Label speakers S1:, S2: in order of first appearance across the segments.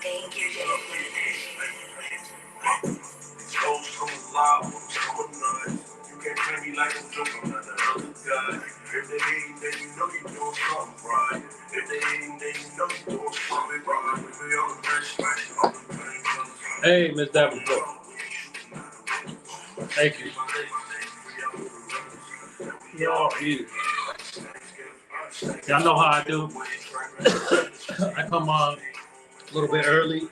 S1: Thank you, you can't play me like a joke, I'm not that other guy. If they ain't, then you know you doing something right. If they ain't, then you know you doing something right. We on the bench, on the plane.
S2: Hey, Miss Davenport. Thank you. Y'all eat it. Y'all know how I do. I come on a little bit early.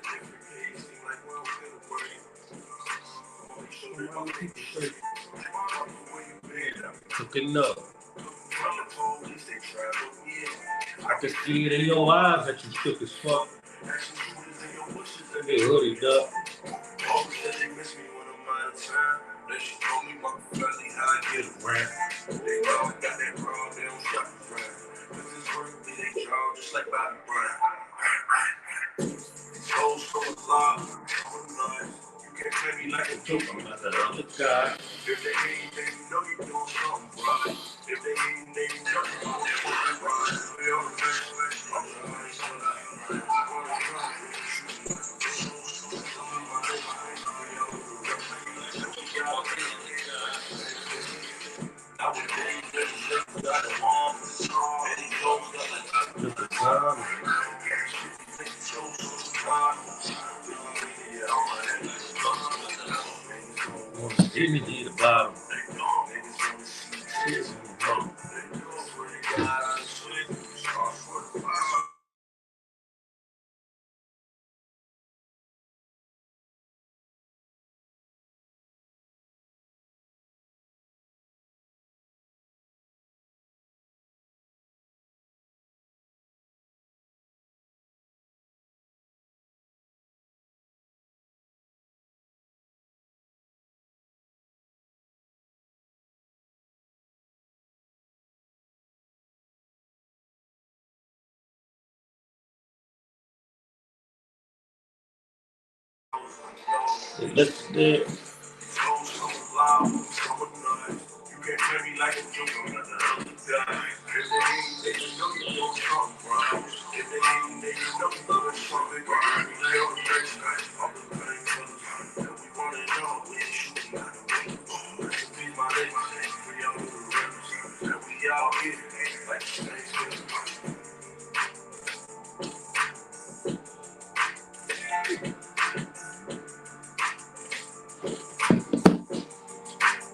S2: Cooking up. I can see it in your eyes that you shook as fuck. Hey, hoodie, duck. Then she told me my family how I get around. They know I got that problem, they don't shop around. Cause it's worth it, they draw just like Bobby Brown. These hoes so alive, so nice. You can't play me like a joke, I'm not that other guy. If they ain't, then you know you doing something right. If they ain't, then you know you doing something right. We on the next place, I'm Give me the bottom. Let's do it. You can't play me like a joke, I'm not that other guy. If they ain't, then you know you doing something right. If they ain't, then you know you doing something right. We lay on the bench, all the pain colors. And we wanna know, we ain't shooting out the window. Let's be my lady, we all the rivers. And we all here, like the Thanksgiving.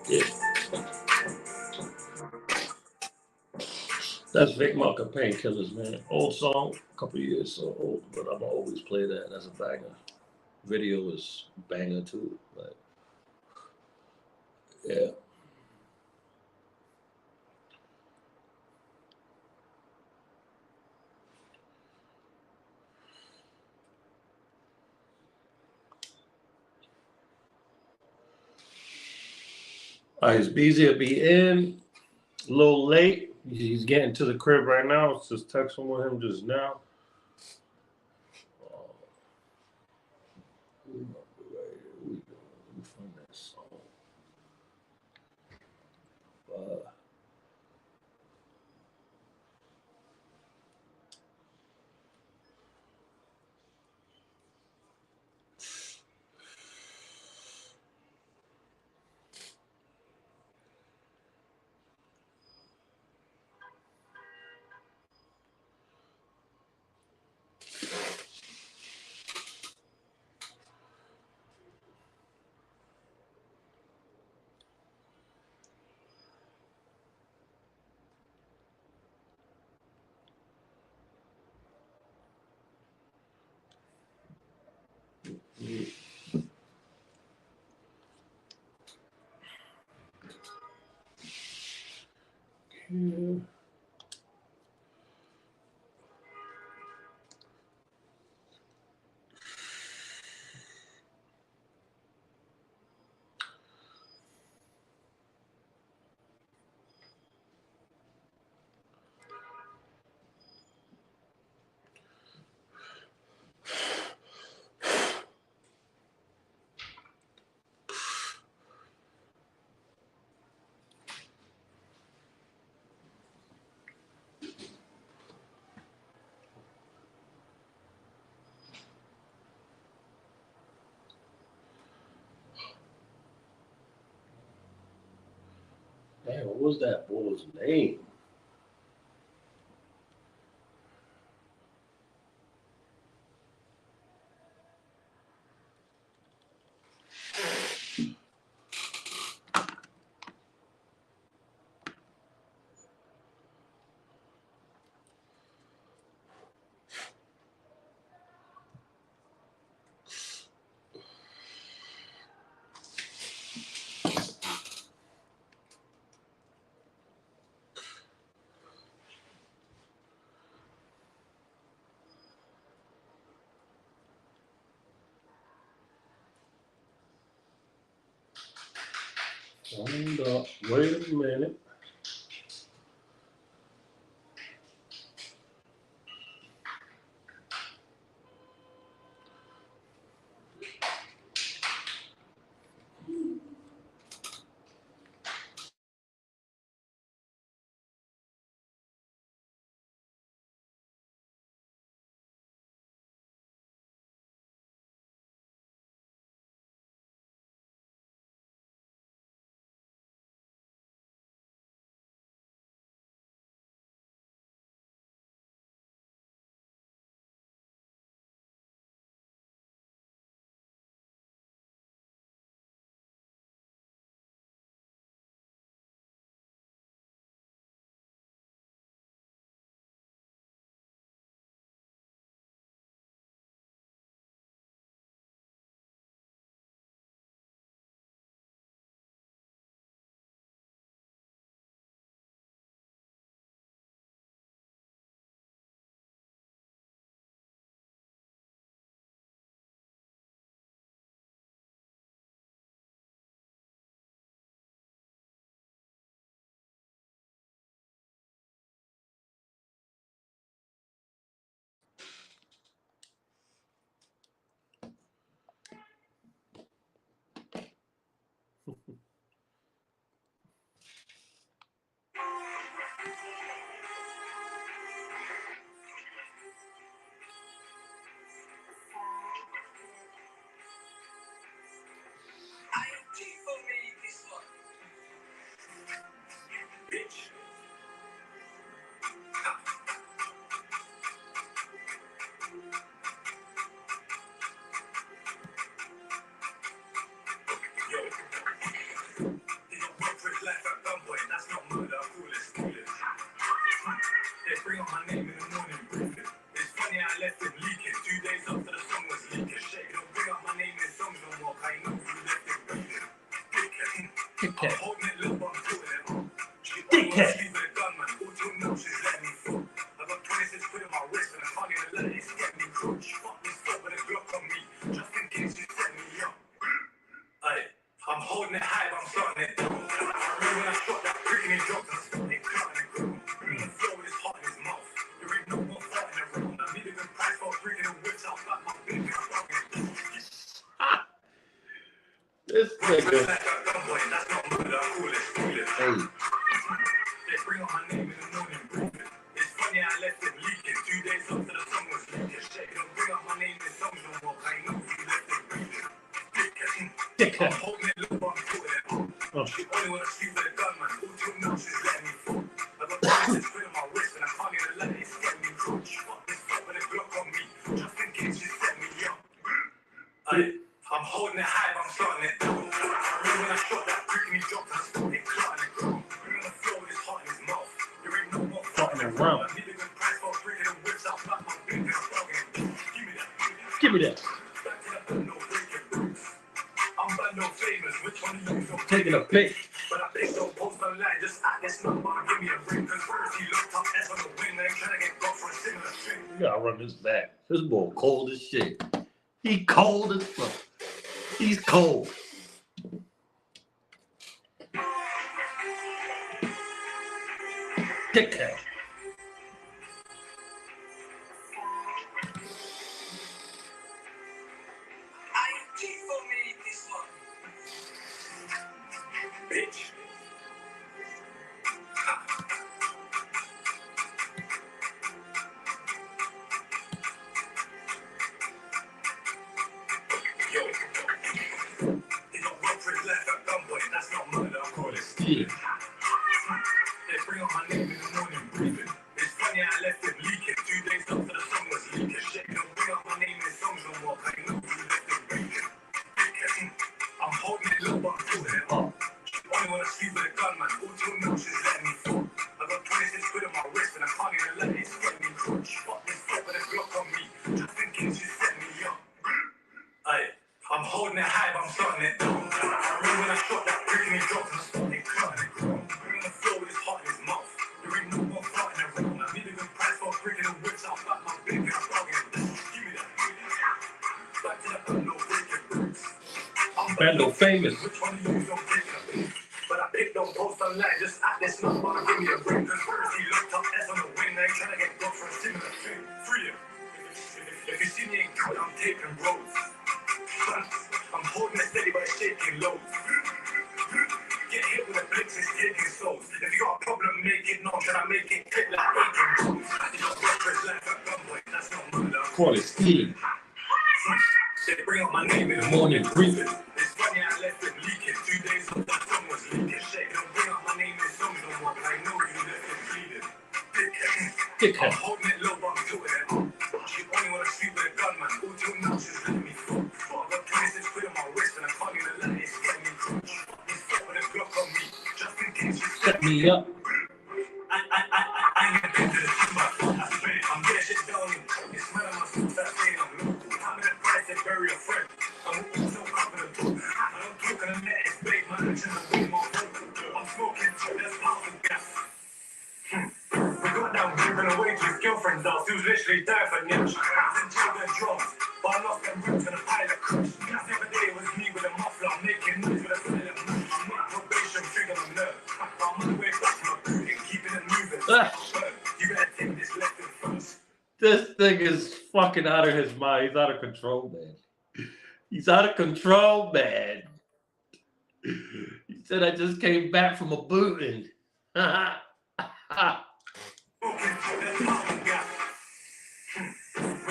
S2: Yeah. That's Vic Marker Painkillers, man. Old song, a couple years so old, but I'm gonna always play that. That's a banger. Video is banger too. Like, yeah. All right, Beezy will be in a little late. He's getting to the crib right now. I was just texting with him just now. We find that song. Man, what was that boy's name? Hold up. Wait a minute.
S1: Bitch. Yo. He don't work for his life at gunpoint. That's not murder. I call it stealing. They bring up my name in the morning briefing. It's funny I left him leaking. 2 days after the song was leaking. Shit, they don't bring up my name in songs no more. I know you left him breathing. Dickhead. I'm holding it low, but I'm putting it on. She only wants to sleep with a gunman. All till now, she's letting me fall. I got 26 quid in my wrist and I can't even let it. It's getting me crunch. Fuck this fuck with a Glock on me. Just in case she set me up. Aye. I'm holding it high, but I'm starting it down. I remember when I shot that prick in his job, I started it cutting it ground. On the floor with his heart in his mouth. There ain't no more farting around. I need a good price for bringing the whips out like my baby. I'm fucking
S2: This nigga.
S1: like a gunboy, that's not murder, I call it stealing.
S2: Hey.
S1: They bring up my name in the morning briefing. It's funny I left him leaking. 2 days after the song was leaking. Shit, they don't bring up my name in songs no more. I know you left him breathing.
S2: Dickhead.
S1: I'm holding it low, but I'm putting it on. She only wanna sleep with a gunman. All till now, she's letting me fall. I got 26 quid in my wrist and I can't even let it. It's getting me crunch. Fuck this fuck with a Glock on me. Just in case she set me up. Aye. I'm holding it high, but I'm starting it down. I remember when I shot that prick and he dropped, I started cutting it ground. On the floor with his heart in his mouth. There ain't no more
S2: Fucking around.
S1: I need a good price for bringing the whips out like my baby. I'm fucking give me that.
S2: Give me that.
S1: Back to that no breaking brutes. I'm bad no famous. Which one of you don't
S2: Taking a pic.
S1: But I think don't post online. Just act this number. Give me a ring. Cause first he looked up S on the wing. Then trying to get got for a similar thing.
S2: You gotta run this back. This boy cold as shit. He cold as fuck. He's cold. Dickhead.
S1: Bitch. Yo. He don't work for his life at gunpoint. That's not murder. I call it stealing. breathing. It's funny I left it leaking. 2 days after the song was leaking. Shit, don't bring up my name in songs no more. I know you left it breathing. I'm holding it low, but I'm pulling it up. Only wanna sleep with a gun, man. All till now she's letting me fall. I got 26 quid on my wrist and I can't even let it get me crunch. Fuck this fuck with a Glock on me. Just thinking she set me up. Aye, I'm holding it high, but I'm starting it down. I remember when I shot that prick and he dropped and I started cutting it down. Bringing the floor with his heart in his mouth. There ain't no more farting around. I need a good price for breaking the whips out back my big and I'm dogging. Give me that. Back to that no breaking bricks.
S2: Bando famous.
S1: Which one of you don't take it? But I picked up post online, just at this number, give me a break. Conspiracy looked up S on the wing, I ain't trying to get blocked for a similar thing. Free him. If you see me in good, I'm taking roads. I'm holding it steady, but it's shaking loads. Get hit with a blitz, it's taking souls. If you got a problem, make it known. Should I make it click like Aiken Jones? I just reckless life at gunpoint, that's not murder.
S2: Quality.
S1: They bring up my name in the
S2: Morning briefing.
S1: It's funny I left it leaking. 2 days after the song was leaking. Shit, don't bring up my name in songs no more. I know you left it bleeding.
S2: Dickhead.
S1: I'm holding it low, but I'm doing it up. She only wanna sleep with a gun, man. All till now she's letting me fall. I got 26 quid on my wrist and I can't even let it get me crunch. This fuck with a Glock on me. Just in case she
S2: Set me up.
S1: I ain't been to the gym, but I swear I'm getting shit down. It's mad on my foot that saying I'm local. I'm in a price and bury a friend. I'm so confident. I don't talk and let it bait my action and win more vocal. I'm smoking, so that's powerful gas. We got down giving away to his girlfriend's house. He was literally there for niche. And children drums, but I lost them roots in a pile of crush. Last every day was me with a muffler, making noise with a silent move. I'm not probation, trigger my nerve. I'm on the way back to my boot and keeping it moving. You better take this left in first.
S2: This thing is fucking out of his mind. He's out of control, man. He's out of control, man. He said, I just came back from a booting.
S1: We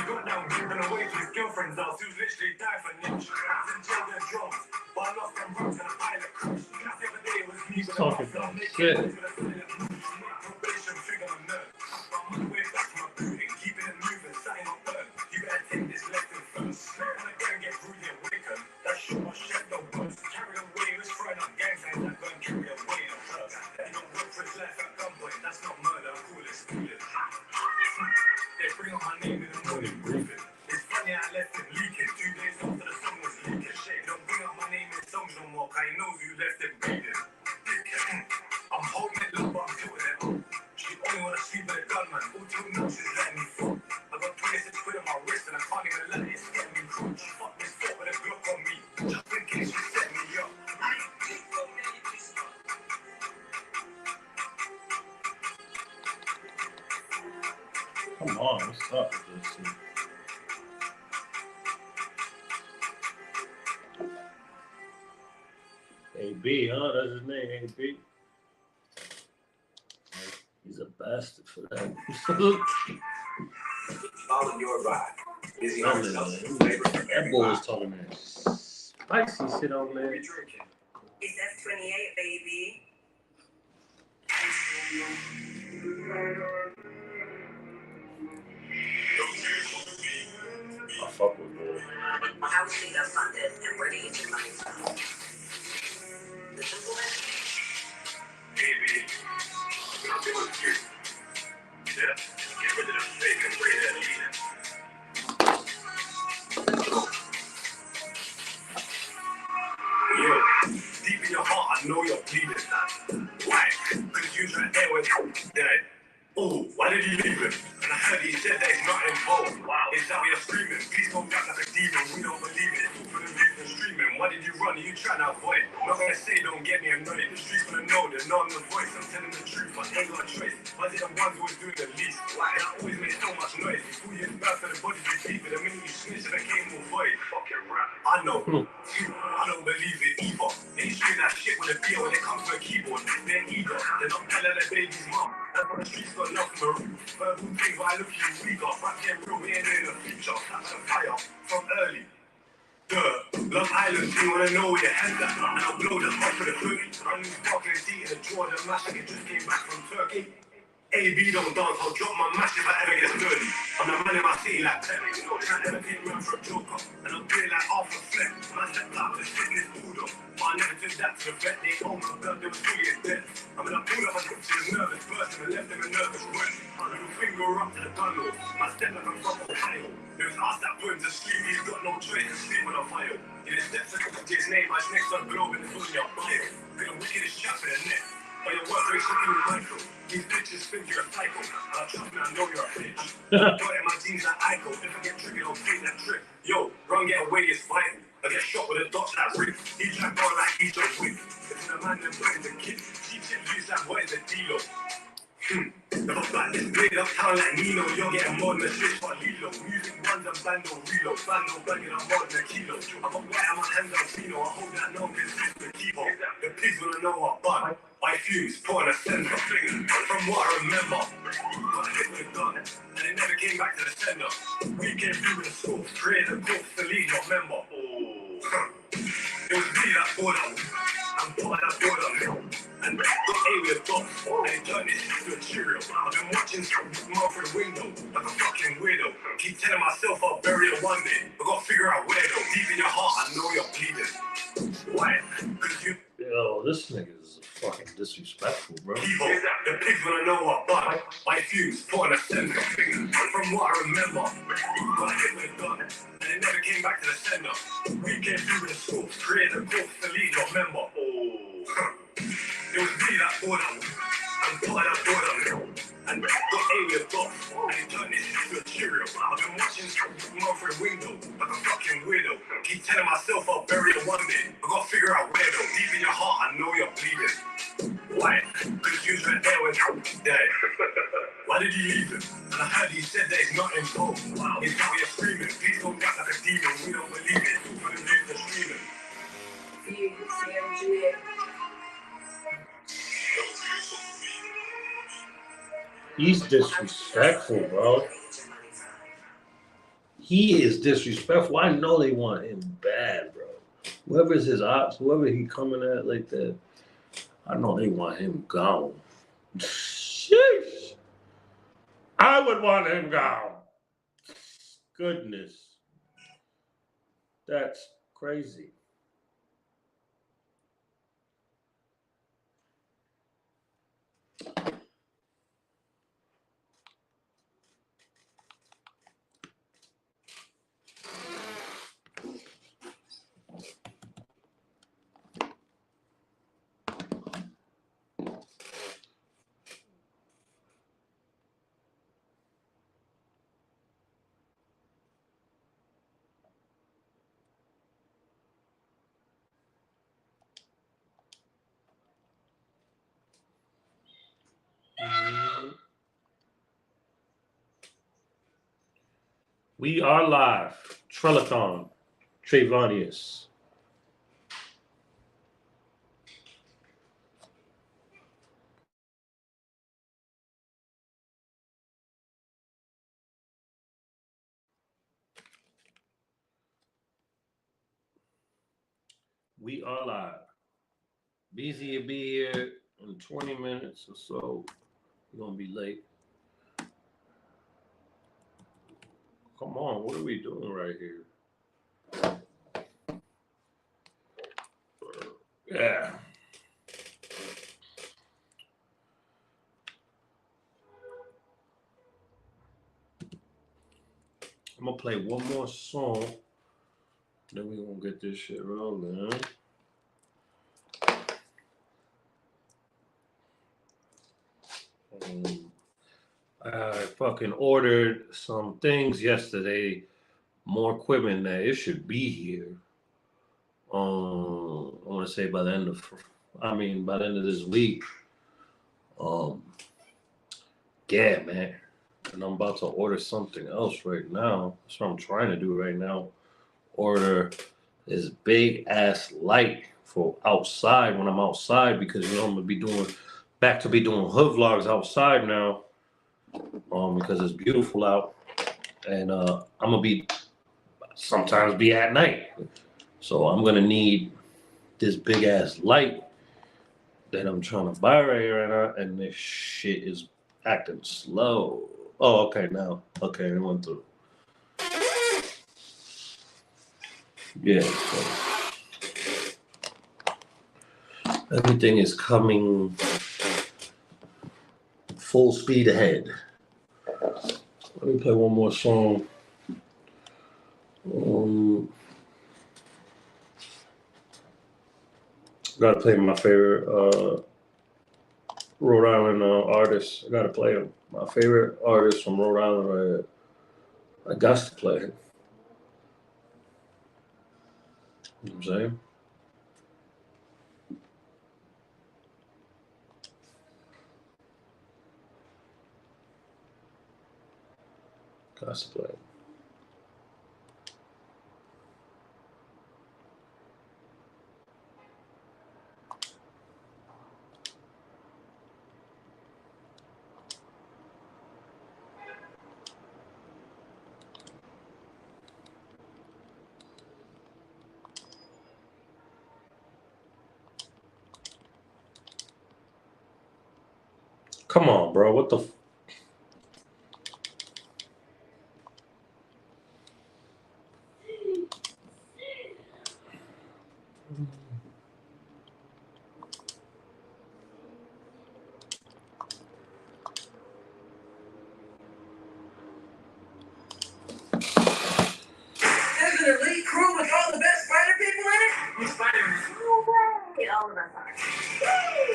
S1: got down giving away to his girlfriend's house. He was literally there for niche. And children drums, but I lost them roots in a pile of crush. Last every day was me with a
S2: Talking
S1: muffler,
S2: about
S1: making
S2: shit.
S1: noise with a silent move. I'm not probation, trigger my nerve. I'm on the way back to my boot and keeping it moving, setting up burn. You better take this left in first. When I go and get brutally awakened, that shit my shed no burst. Carried away, was throwing up gang signs that go and carry away a first. He don't work for his life at gunpoint, that's not murder, I'm cool, it's schooling. They bring up my name in the morning briefing. It's funny I left it leaking. 2 days after the song was leaking. Shit, don't bring up my name in songs no more. I know you left it bleeding. I'm holding it low, but I'm tilting it up. She only wanna sleep with a gun, man. All till now she's letting me fall. I got 26 quid on my wrist and I can't even let it get me crunch. Fuck this fuck with a Glock on me. Just in case she set me up.
S2: Come on, what's up with this shit? AB, huh? That's his name, AB. He's a bastard for that.
S1: Following your ride. Busy
S2: Oh,
S1: on
S2: man.
S1: yourself.
S2: That boy was talking that spicy shit on there.
S1: It's F28, baby.
S2: I fuck with boy.
S1: How is she funded and where do you get money from? The simple answer. Baby, I'll do it for you. Yeah, get rid of the fake and bring that lead. Yeah, deep in your heart, I know you're bleeding. Why? Because you trying to air with dead. Oh, why did you leave him? And I heard he said that he's not involved. Wow. Is that what you're screaming? Please don't act like a demon, we don't believe it. For the reason streaming, why did you run? Are you trying to avoid? Not gonna say don't get me annoyed. The streets gonna know that no, I'm the voice. I'm telling the truth, I ain't got a choice. Why is it the ones who was doing the least? Why? And I always make so much noise. 2 years back for the body to sleep, but the minute you snitch, I came more void. Fucking rap. I know. I don't believe it either. They stream that shit with a beer when it comes to a keyboard. They're eager. They're not telling their baby's mom. That's what the streets got love for me. Verbal things, why I look you weaker. Back here, real, we ain't in the future. That's a fire from early. Love Island, you wanna know where your head's at? And I'll blow the hot for the boogie. I'm new sparkling tea in the drawer, the mash like it just came back from Turkey. AB don't dance, I'll drop my mash if I ever get dirty. I'm the man in my city like Pep, you know, trying to came round for a joker. And I'm doing like Arthur Fleck. Man stepped out with a sickness bulldog. But I never took that to the vet. They own my blood, they was fully in debt. I mean, I pulled up and got to the nervous person and left them a nervous wreck. Little finger up to the gun lord. My step like I'm from Ohio. It was us that put him to sleep. He's got no choice to sleep on a fire. In his steps, I took his name. My next on globe and it's on your body. Got a wickedest chap in the neck. But your work rate should be Michael. These bitches think you're a psycho. Trust me, I know you're a bitch. I got in my jeans like Ico. If I get triggered, I'll take that trick. Yo, run, get away, it's vital. I get shot with a dot that rip. He trapped on like he's John Wick. It's the man that brings the kid. She use that boy as a dealer. If I back this blade up town like Nino, you're getting more than a switch for Lilo. Music runs and bando reload. Bando banging, I'm more than a kilo. I got white on my hands, I'm Fino. I hold that no business to keep up. The pigs wanna know what bun. My fuse, put on a sender. From what I remember, got hit with a gun, and it never came back to the sender. We came through with a score, created a corpse to lead your member. It was me that bought them. I'm part of that bought them. And got A with a dot, and it turned this shit to a Cheerio. I've been watching some mouth through the window, like a fucking weirdo. Keep telling myself I'll bury it one day, but gotta figure out where though. Deep in your heart, I know you're bleeding. Why? Cause you...
S2: Yo, this nigga is fucking disrespectful, bro.
S1: People, the pigs wanna know what but my fuse, put on a sender. From what I remember, got hit with a gun, and it never came back to the sender. We came through with a scope, created a corpse to lead your member. It was me that bought them. I'm part of that bought them. And got A with a dot, and it turned this shit to a Cheerio. I've been watching some mouth through the window, like a fucking weirdo. Keep telling myself I'll bury it one day, but gotta figure out where though. Deep in your heart, I know you're bleeding. Why? Cause you were there when I was dead. Why did you leave him? And I heard he said that he's not involved. Wow. He's out here screaming. Please don't act like a demon. We don't believe it. For the news are streaming.
S2: He's disrespectful, bro. He is disrespectful. I know they want him bad, bro. Whoever's his ops, whoever he coming at like that, I know they want him gone. Sheesh. I would want him gone. Goodness. That's crazy. We are live. Trelathon. Trayvonius. We are live. BZ will be here in 20 minutes or so. We're going to be late. Come on, what are we doing right here? Yeah. I'm going to play one more song. Then we're going to get this shit rolling. I fucking ordered some things yesterday. More equipment that it should be here. I want to say by the end of this week. Yeah, man. And I'm about to order something else right now. That's what I'm trying to do right now. Order this big ass light for outside when I'm outside because I'm gonna be doing hood vlogs outside now. Because it's beautiful out, and I'm gonna sometimes be at night, so I'm gonna need this big ass light that I'm trying to buy right now, and this shit is Acting slow. Oh, okay, now. Okay, it went through. Yeah, so everything is coming full speed ahead. Let me play one more song. Gotta play my favorite Rhode Island artist. I gotta play him. My favorite artist from Rhode Island right here. I got to play him. You know what I'm saying? Got to play him. Come on, bro. What the?
S1: There's an elite crew with all the best spider people in it? Who's Spider-Man? No way. All of us are.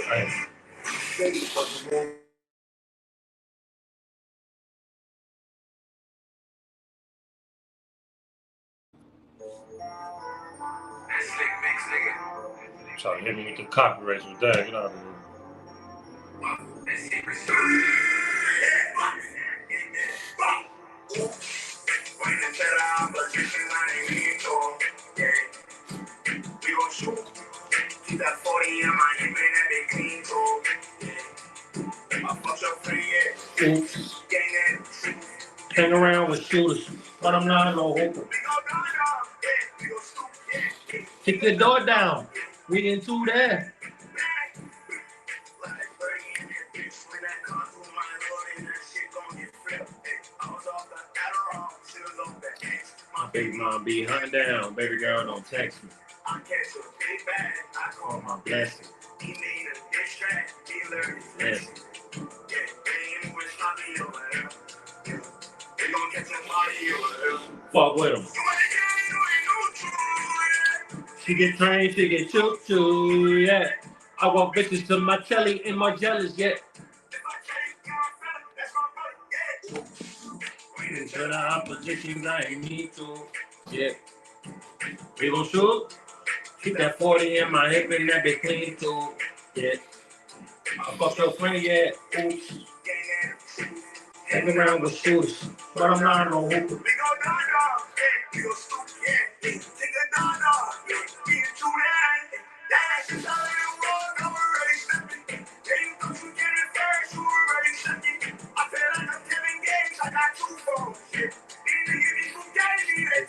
S2: Right.
S1: Slick mix, nigga.
S2: Trying to hit me with the copyrights with that. Get out of here.
S1: Keep that 40 in my hip and that big clean too. I fuck your friend, yeah.
S2: Oops.
S1: Gang that.
S2: Hang around with shooters, but I'm not no hooper. Kick the door down. We into that. My baby mom be hunting down. Baby girl don't text me.
S1: I catch a big bag. I call
S2: My blessing.
S1: He made a distract. He learned his lesson. Yeah, they ain't with sloppy over there. They gon' catch a body over there.
S2: Fuck with him. She get trained, she get choo choo, yeah. I want bitches to my telly and my jealous, yeah. To the opposition, I ain't need to, yeah. We gon' shoot. Keep that 40 in my hip and that be clean too, yeah. I fuck your friend, yeah. Oops. Hang around with shooters, but I'm not no hooper.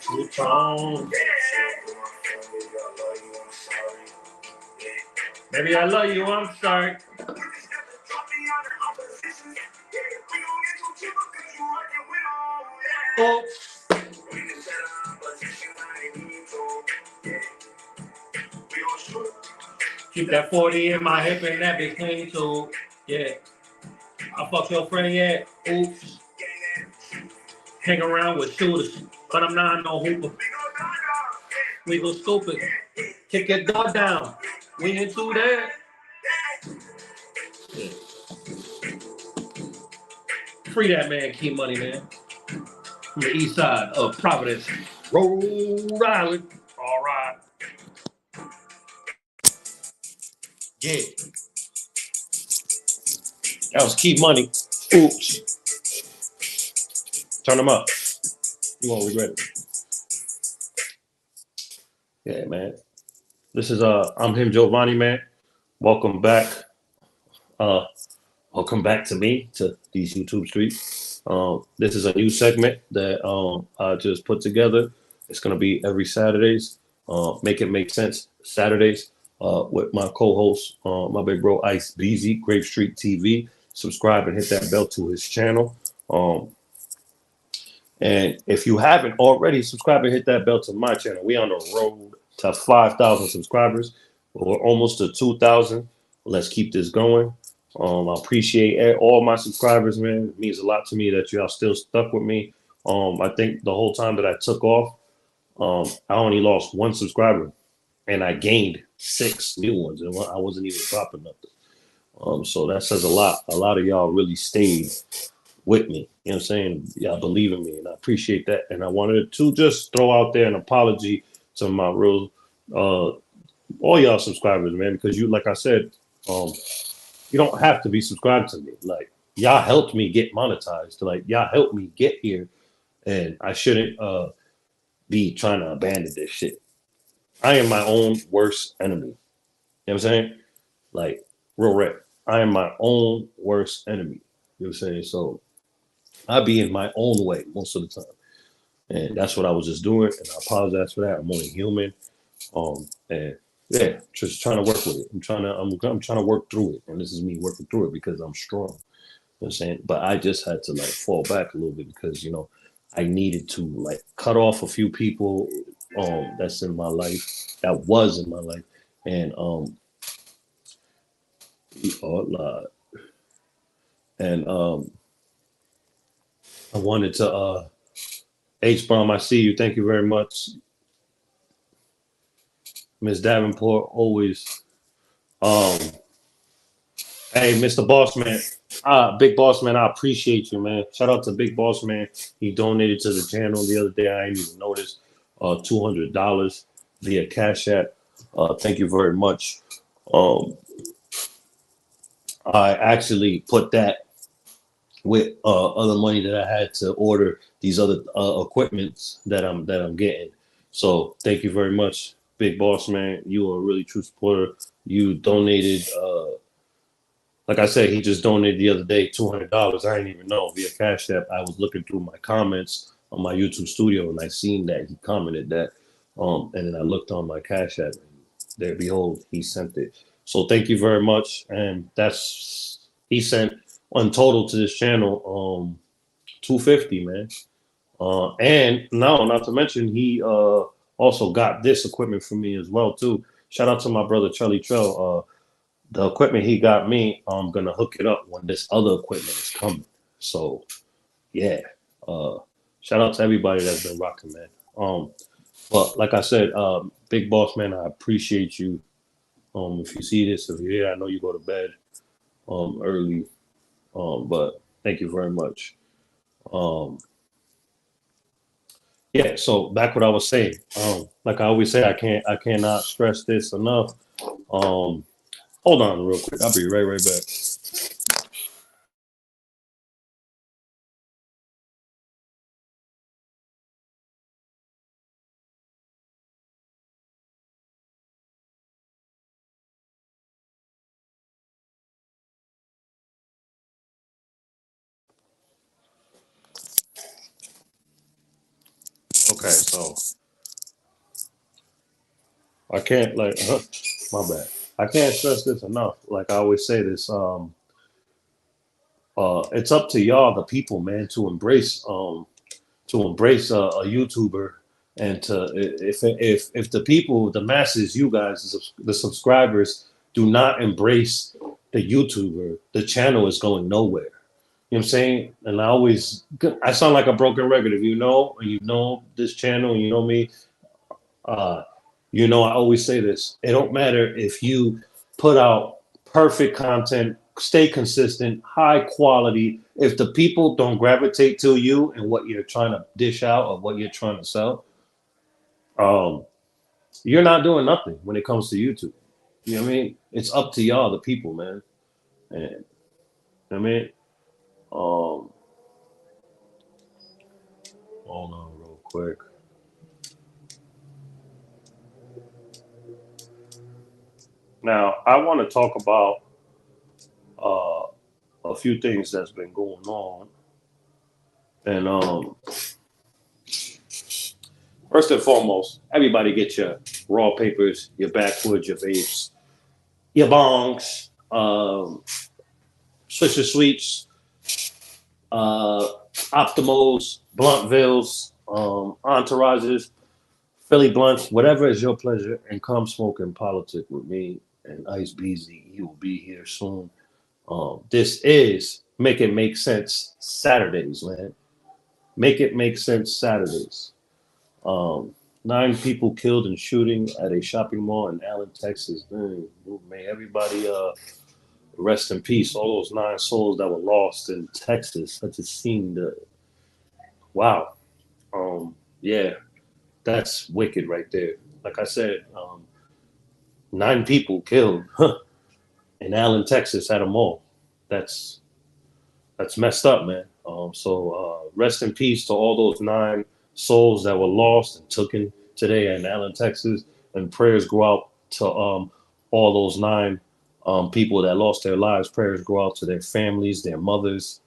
S2: Too strong. Baby, I love you, I'm sorry. Oh. Keep that 40 in my hip and that be clean too, yeah. I fuck your friend, yeah. Oops. Hang around with shooters, but I'm not no hooper. We go stupid. Kick your door down. We into that. Yeah. Free that man, Key Money, man. From the east side of Providence, Rhode Island. All right. Yeah. That was Key Money. Oops. Turn them up. You won't regret it. Yeah, man. This is I'm him, Giovanni, man. Welcome back. Welcome back to me, to these YouTube streets. This is a new segment that I just put together. It's gonna be every Saturdays. Make it make sense. Saturdays with my co-host, my big bro Ice BZ, Grape Street TV. subscribe and hit that bell to his channel. And if you haven't already, subscribe and hit that bell to my channel. We on the road to 5,000 subscribers. We're almost to 2,000. Let's keep this going. I appreciate all my subscribers, man. It means a lot to me that y'all still stuck with me. I think the whole time that I took off, I only lost one subscriber, and I gained 6 new ones, and I wasn't even dropping nothing. So that says a lot. A lot of y'all really stayed with me. You know what I'm saying? Y'all believe in me, and I appreciate that. And I wanted to just throw out there an apology to my real all y'all subscribers, man, because you, like I said, you don't have to be subscribed to me. Like, y'all helped me get monetized. Like, y'all helped me get here, and I shouldn't be trying to abandon this shit. I am my own worst enemy. You know what I'm saying? Like, real rap. I am my own worst enemy. You know what I'm saying? So I be in my own way most of the time. And that's what I was just doing. And I apologize for that. I'm only human. And yeah, just trying to work with it. I'm trying to work through it. And this is me working through it because I'm strong. You know what I'm saying? But I just had to like fall back a little bit because, I needed to like cut off a few people that's in my life, that was in my life. And oh, and I wanted to H Bomb, I see you. Thank you very much. Miss Davenport, always. Um, hey, Mr. Boss Man. Big Boss Man, I appreciate you, man. Shout out to Big Boss Man. He donated to the channel the other day. I didn't even notice. $200 via Cash App. Thank you very much. Um, I actually put that with other money that I had to order these other equipments that I'm getting. So thank you very much, Big Boss Man. You are a really true supporter. You donated, like I said, he just donated the other day $200. I didn't even know via Cash App. I was looking through my comments on my YouTube studio and I seen that he commented that, and then I looked on my Cash App and there, behold, he sent it. So thank you very much, and he sent on total to this channel 250, man. And no, not to mention he also got this equipment for me as well too. Shout out to my brother Charlie Trell. The equipment he got me, I'm gonna hook it up when this other equipment is coming. So yeah, uh, shout out to everybody that's been rocking, man. But like I said, Big Boss Man, I appreciate you. If you see this, if you're here, I know you go to bed early. But thank you very much. Um, yeah. So back what I was saying. Like I always say, I cannot stress this enough. Um, hold on, real quick. I'll be right back. Okay, so I can't like my bad. I can't stress this enough. Like I always say this. It's up to y'all, the people, man, to embrace a YouTuber and to if the people, the masses, you guys, the subscribers do not embrace the YouTuber, the channel is going nowhere. You know what I'm saying? And I sound like a broken record. If you know this channel, you know me, uh, I always say this. It don't matter if you put out perfect content, stay consistent, high quality. If the people don't gravitate to you and what you're trying to dish out or what you're trying to sell, um, you're not doing nothing when it comes to YouTube. You know what I mean? It's up to y'all, the people, man. And I mean, um, hold on real quick. Now, I want to talk about uh, a few things that's been going on. And first and foremost, everybody get your raw papers, your backwoods, your vapes, your bongs.
S3: Swisher Sweets, uh, Optimals, Bluntvilles, Entourages, Philly Blunts, whatever is your pleasure, and come smoke and politic with me and Ice Beezy. He will be here soon. This is Make It Make Sense Saturdays, man. Make It Make Sense Saturdays. Um, 9 people killed in shooting at a shopping mall in Allen, Texas. May everybody rest in peace. All those 9 souls that were lost in Texas. I just seen the wow. Yeah, that's wicked right there. Like I said, 9 people killed in Allen, Texas at a mall. That's that's messed up, man. Rest in peace to all those 9 souls that were lost and taken today in Allen, Texas, and prayers go out to all those 9 people that lost their lives. Prayers go out to their families, their mothers,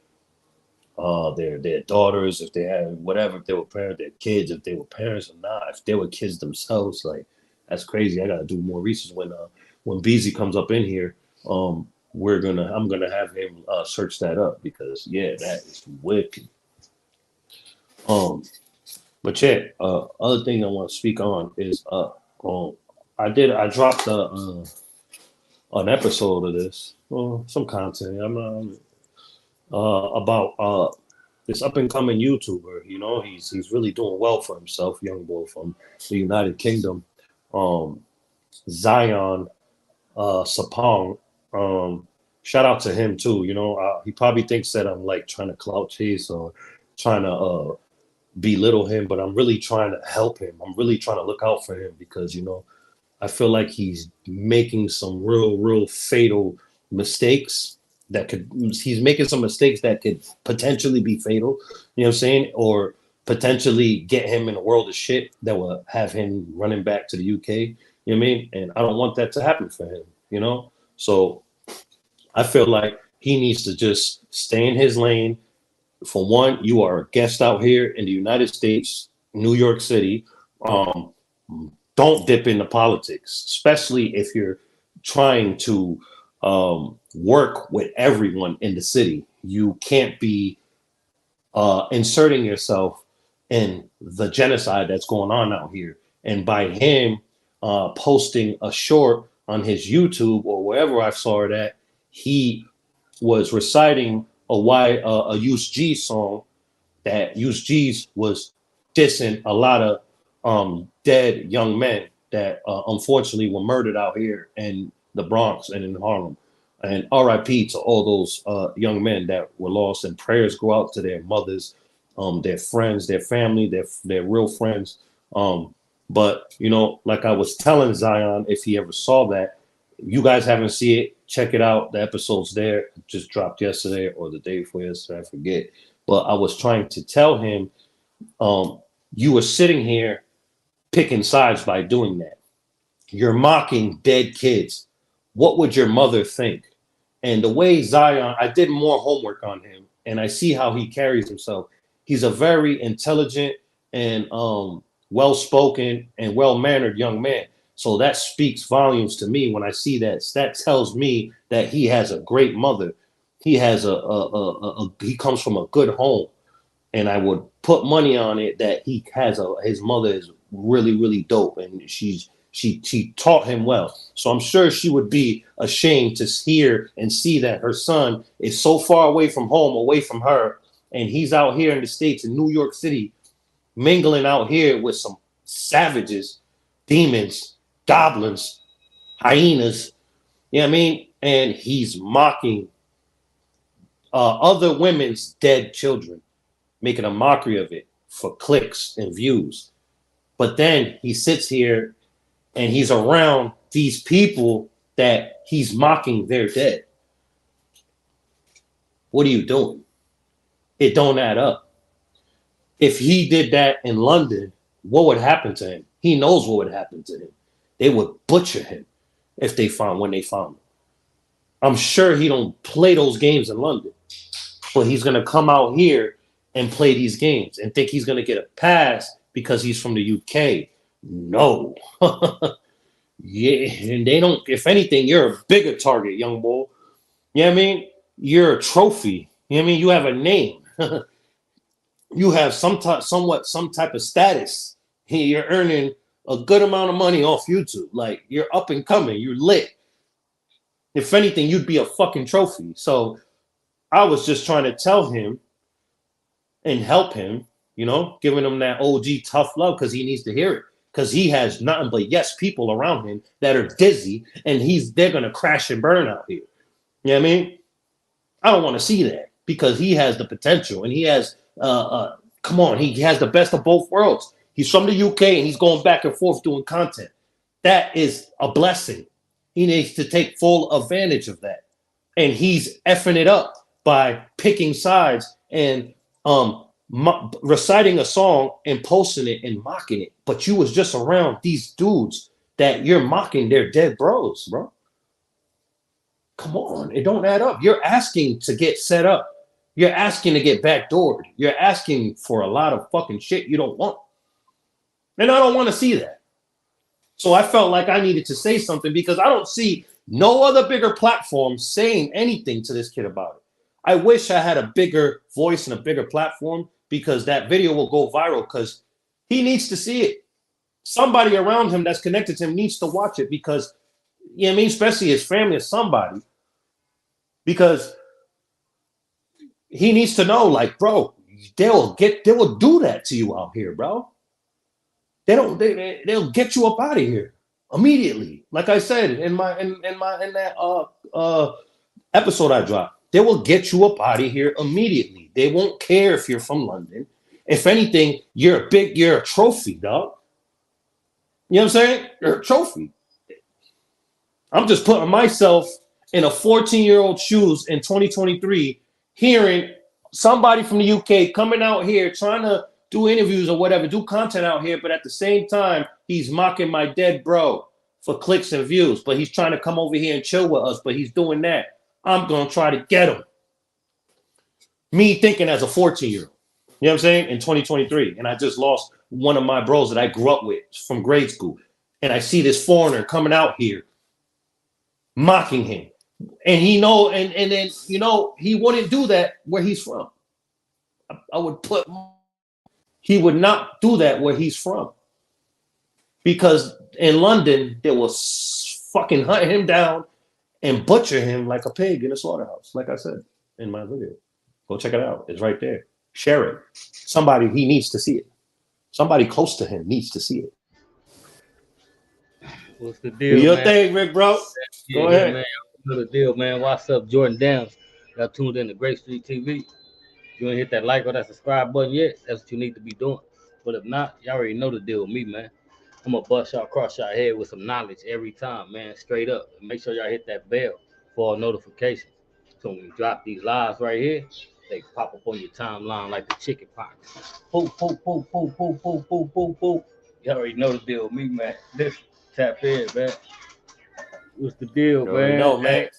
S3: their daughters, if they had whatever, if they were parents, their kids, if they were parents or not, if they were kids themselves. Like that's crazy. I gotta do more research when Beezy comes up in here. I'm gonna have him search that up because yeah, that is wicked. Um, but yeah, other thing I want to speak on is I dropped an episode of this, some content. About this up and coming YouTuber. You know, he's really doing well for himself. Young boy from the United Kingdom, um, Zion Sapong. Shout out to him too. You know, he probably thinks that I'm like trying to clout chase or trying to belittle him, but I'm really trying to help him. I'm really trying to look out for him because I feel like he's making some real fatal mistakes he's making some mistakes that could potentially be fatal, you know what I'm saying? Or potentially get him in a world of shit that will have him running back to the UK. You know what I mean? And I don't want that to happen for him, you know? So I feel like he needs to just stay in his lane. For one, you are a guest out here in the United States, New York City. Um, don't dip into politics, especially if you're trying to work with everyone in the city. You can't be inserting yourself in the genocide that's going on out here. And by him posting a short on his YouTube or wherever I saw it at, he was reciting a Use G song that Use G's was dissing a lot of dead young men that unfortunately were murdered out here in the Bronx and in Harlem. And RIP to all those young men that were lost. And prayers go out to their mothers, their friends, their family, their real friends. But like I was telling Zion, if he ever saw that, you guys haven't seen it, check it out. The episode's there. It just dropped yesterday or the day before yesterday, I forget. But I was trying to tell him, you were sitting here picking sides by doing that. You're mocking dead kids. What would your mother think? And the way Zion, I did more homework on him, and I see how he carries himself. He's a very intelligent and well-spoken and well-mannered young man. So that speaks volumes to me when I see that. That tells me that he has a great mother. He has he comes from a good home, and I would put money on it that his mother is really dope, and she taught him well. So I'm sure she would be ashamed to hear and see that her son is so far away from home, away from her, and he's out here in the States in New York City, mingling out here with some savages, demons, goblins, hyenas. You know what I mean? And he's mocking other women's dead children, making a mockery of it for clicks and views. But then he sits here and he's around these people that he's mocking their dead. What are you doing? It don't add up. If he did that in London, what would happen to him? He knows what would happen to him. They would butcher him when they found him. I'm sure he don't play those games in London, but he's gonna come out here and play these games and think he's gonna get a pass because he's from the UK. No. Yeah, and they don't. If anything, you're a bigger target, young boy. You know what I mean? you're a trophy. You know what I mean? You have a name. You have some type of status. You're earning a good amount of money off YouTube. Like you're up and coming. You're lit. If anything, you'd be a fucking trophy. So I was just trying to tell him and help him, giving him that OG tough love because he needs to hear it. Because he has nothing but yes people around him that are dizzy and they're gonna crash and burn out here. You know what I mean? I don't want to see that because he has the potential and he has come on, he has the best of both worlds. He's from the UK and he's going back and forth doing content. That is a blessing. He needs to take full advantage of that. And he's effing it up by picking sides and reciting a song and posting it and mocking it. But you was just around these dudes that you're mocking their dead bros, bro. Come on, it don't add up. You're asking to get set up. You're asking to get backdoored. You're asking for a lot of fucking shit you don't want. And I don't want to see that. So I felt like I needed to say something because I don't see no other bigger platform saying anything to this kid about it. I wish I had a bigger voice and a bigger platform because that video will go viral because he needs to see it. Somebody around him that's connected to him needs to watch it because, you know what I mean, especially his family or somebody, because he needs to know, like, bro, they will do that to you out here, bro. They'll get you up out of here immediately. Like I said in that episode I dropped, they will get you up out of here immediately. They won't care if you're from London. If anything, you're a trophy, dog. You know what I'm saying? You're a trophy. I'm just putting myself in a 14-year-old shoes in 2023, hearing somebody from the UK coming out here trying to do interviews or whatever, do content out here, but at the same time, he's mocking my dead bro for clicks and views, but he's trying to come over here and chill with us, but he's doing that. I'm going to try to get him. Me thinking as a 14-year-old, you know what I'm saying, in 2023, and I just lost one of my bros that I grew up with from grade school, and I see this foreigner coming out here mocking him. And he then he wouldn't do that where he's from. I would put he would not do that where he's from. Because in London, they will fucking hunt him down and butcher him like a pig in a slaughterhouse, like I said in my video. Go check it out. It's right there. Share it. Somebody, he needs to see it. Somebody close to him needs to see it.
S2: What's the deal,
S3: Do your
S2: man?
S3: thing, Rick, bro. Go ahead.
S2: Man. What's the deal, man? What's up, Jordan Downs? Y'all tuned in to Great Street TV. If you ain't hit that like or that subscribe button yet, that's what you need to be doing. But if not, y'all already know the deal with me, man. I'm going to bust y'all across y'all head with some knowledge every time, man, straight up. And make sure y'all hit that bell for all notifications. So when we drop these lives right here, they pop up on your timeline like the chicken pox. Boop, boop, boop, boop, boop, boop, boop, boop, boop. Y'all already know the deal with me, man. Listen, tap in, man. What's the deal, man?
S3: No, man.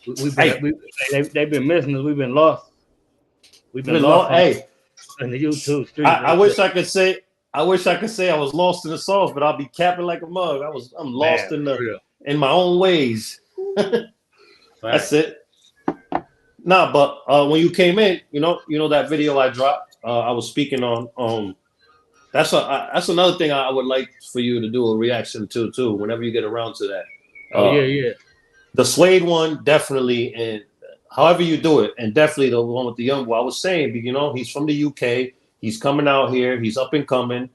S2: They've been missing us. We've been lost. We've been lost.
S3: Hey,
S2: in the YouTube street.
S3: I wish I could say I was lost in the sauce, but I'll be capping like a mug. I'm lost in my own ways. That's it. Nah, but when you came in, you know that video I dropped. I was speaking on. That's another thing I would like for you to do a reaction to too. Whenever you get around to that.
S2: Yeah.
S3: The Suede one definitely, and however you do it, and definitely the one with the young boy. I was saying, he's from the UK. He's coming out here. He's up and coming.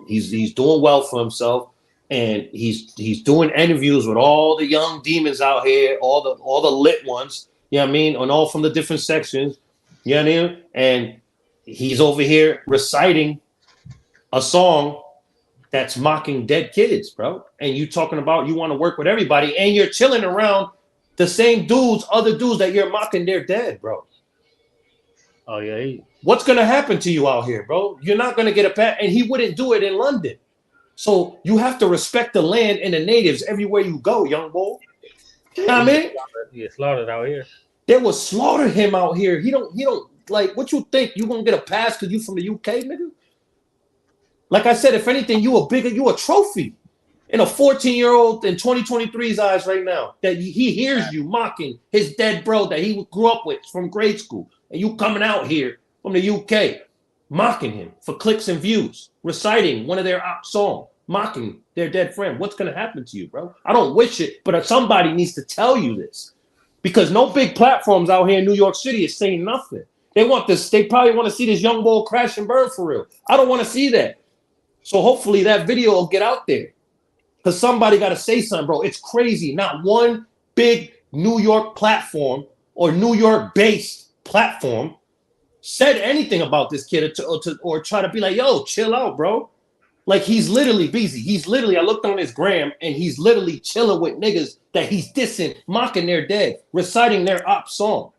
S3: He's doing well for himself, and he's doing interviews with all the young demons out here, all the lit ones. You know what I mean? And all from the different sections. You know what I mean? And he's over here reciting a song that's mocking dead kids, bro. And you talking about you want to work with everybody, and you're chilling around the same other dudes that you're mocking, they're dead, bro.
S2: Oh, yeah.
S3: What's going to happen to you out here, bro? You're not going to get a pat, and he wouldn't do it in London. So you have to respect the land and the natives everywhere you go, young boy. You know what I mean?
S2: Yeah, slaughtered out here.
S3: They will slaughter him out here. He don't like what you think you going to get a pass because you from the UK, nigga? Like I said, if anything, you a trophy. in a 14-year-old in 2023's eyes right now, that he hears you mocking his dead bro that he grew up with from grade school, and you coming out here from the UK, mocking him for clicks and views, reciting one of their songs, mocking their dead friend. What's going to happen to you, bro? I don't wish it, but somebody needs to tell you this. Because no big platforms out here in New York City is saying nothing. They want this. They probably want to see this young boy crash and burn for real. I don't want to see that. So hopefully that video will get out there. Because somebody got to say something, bro. It's crazy. Not one big New York platform or New York-based platform said anything about this kid or try to be like, yo, chill out, bro. Like, he's literally busy. He's literally, I looked on his gram, and he's literally chilling with niggas that he's dissing, mocking their dead, reciting their op song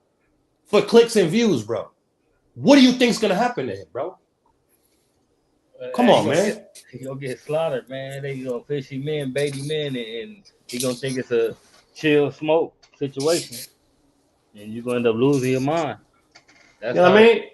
S3: for clicks and views, bro. What do you think's going to happen to him, bro? Come on, man.
S2: He gonna get slaughtered, man. They gonna fish him in, bait him in, and he gonna think it's a chill smoke situation. And you're going to end up losing your mind. That's
S3: you know what I mean?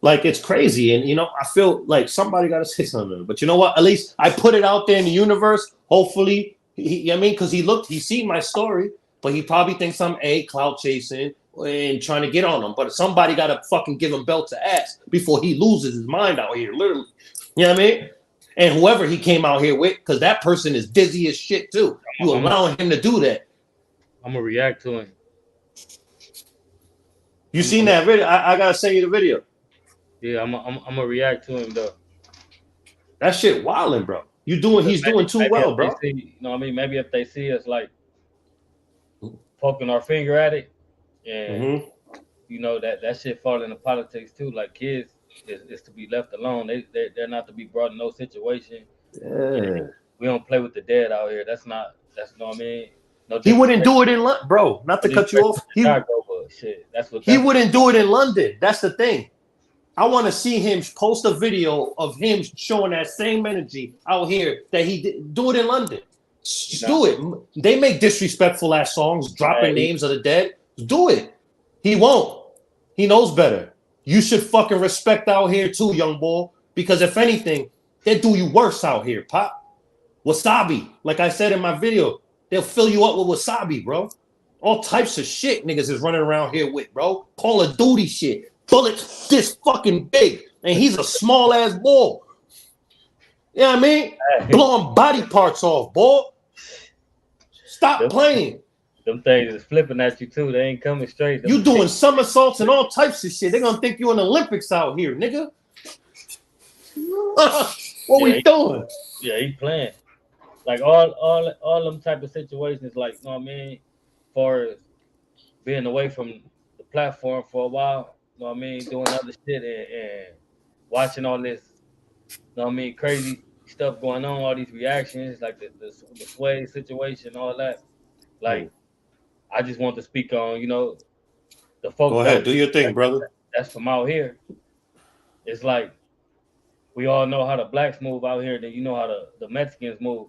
S3: Like, it's crazy. And, you know, I feel like somebody got to say something. But you know what? At least I put it out there in the universe. Hopefully, I mean, because he seen my story, but he probably thinks I'm clout chasing and trying to get on him. But somebody got to fucking give him belt to ass before he loses his mind out here, literally. You know what I mean? And whoever he came out here with, because that person is dizzy as shit, too. You allowing him to do that.
S2: I'm going to react to him.
S3: You seen that video? I got to send you the video.
S2: Yeah, I'm gonna react to him though.
S3: That shit wilding, bro. He's doing too well, bro.
S2: See, you know what I mean? Maybe if they see us like poking our finger at it, and you know that shit fall into politics too. Like, kids is to be left alone. They're not to be brought in no situation.
S3: Yeah.
S2: We don't play with the dead out here. That's you know what I mean? No,
S3: he wouldn't do it in London, bro. Not to cut you off. He wouldn't do it in London. That's the thing. I want to see him post a video of him showing that same energy out here that he did. Do it in London. Do it. They make disrespectful ass songs, dropping names of the dead. Do it. He won't. He knows better. You should fucking respect out here too, young boy. Because if anything, they do you worse out here, Pop. Wasabi. Like I said in my video, they'll fill you up with wasabi, bro. All types of shit niggas is running around here with, bro. Call of Duty shit. Bullets this fucking big, and he's a small ass boy. You know what I mean? Blowing body parts off, boy. Stop playing.
S2: Them things is flipping at you too. They ain't coming straight.
S3: You doing somersaults and all types of shit. They gonna think you in the Olympics out here, nigga. What we doing?
S2: Yeah, he playing. Like all them type of situations, like, you know what I mean? As far as being away from the platform for a while. You know what I mean? Doing other shit and watching all this, you know what I mean, crazy stuff going on, all these reactions, like the Sway situation, all that. Like, I just want to speak on, you know, the folks.
S3: Go ahead, do your thing, brother.
S2: That's from out here. It's like, we all know how the blacks move out here, then you know how the Mexicans move,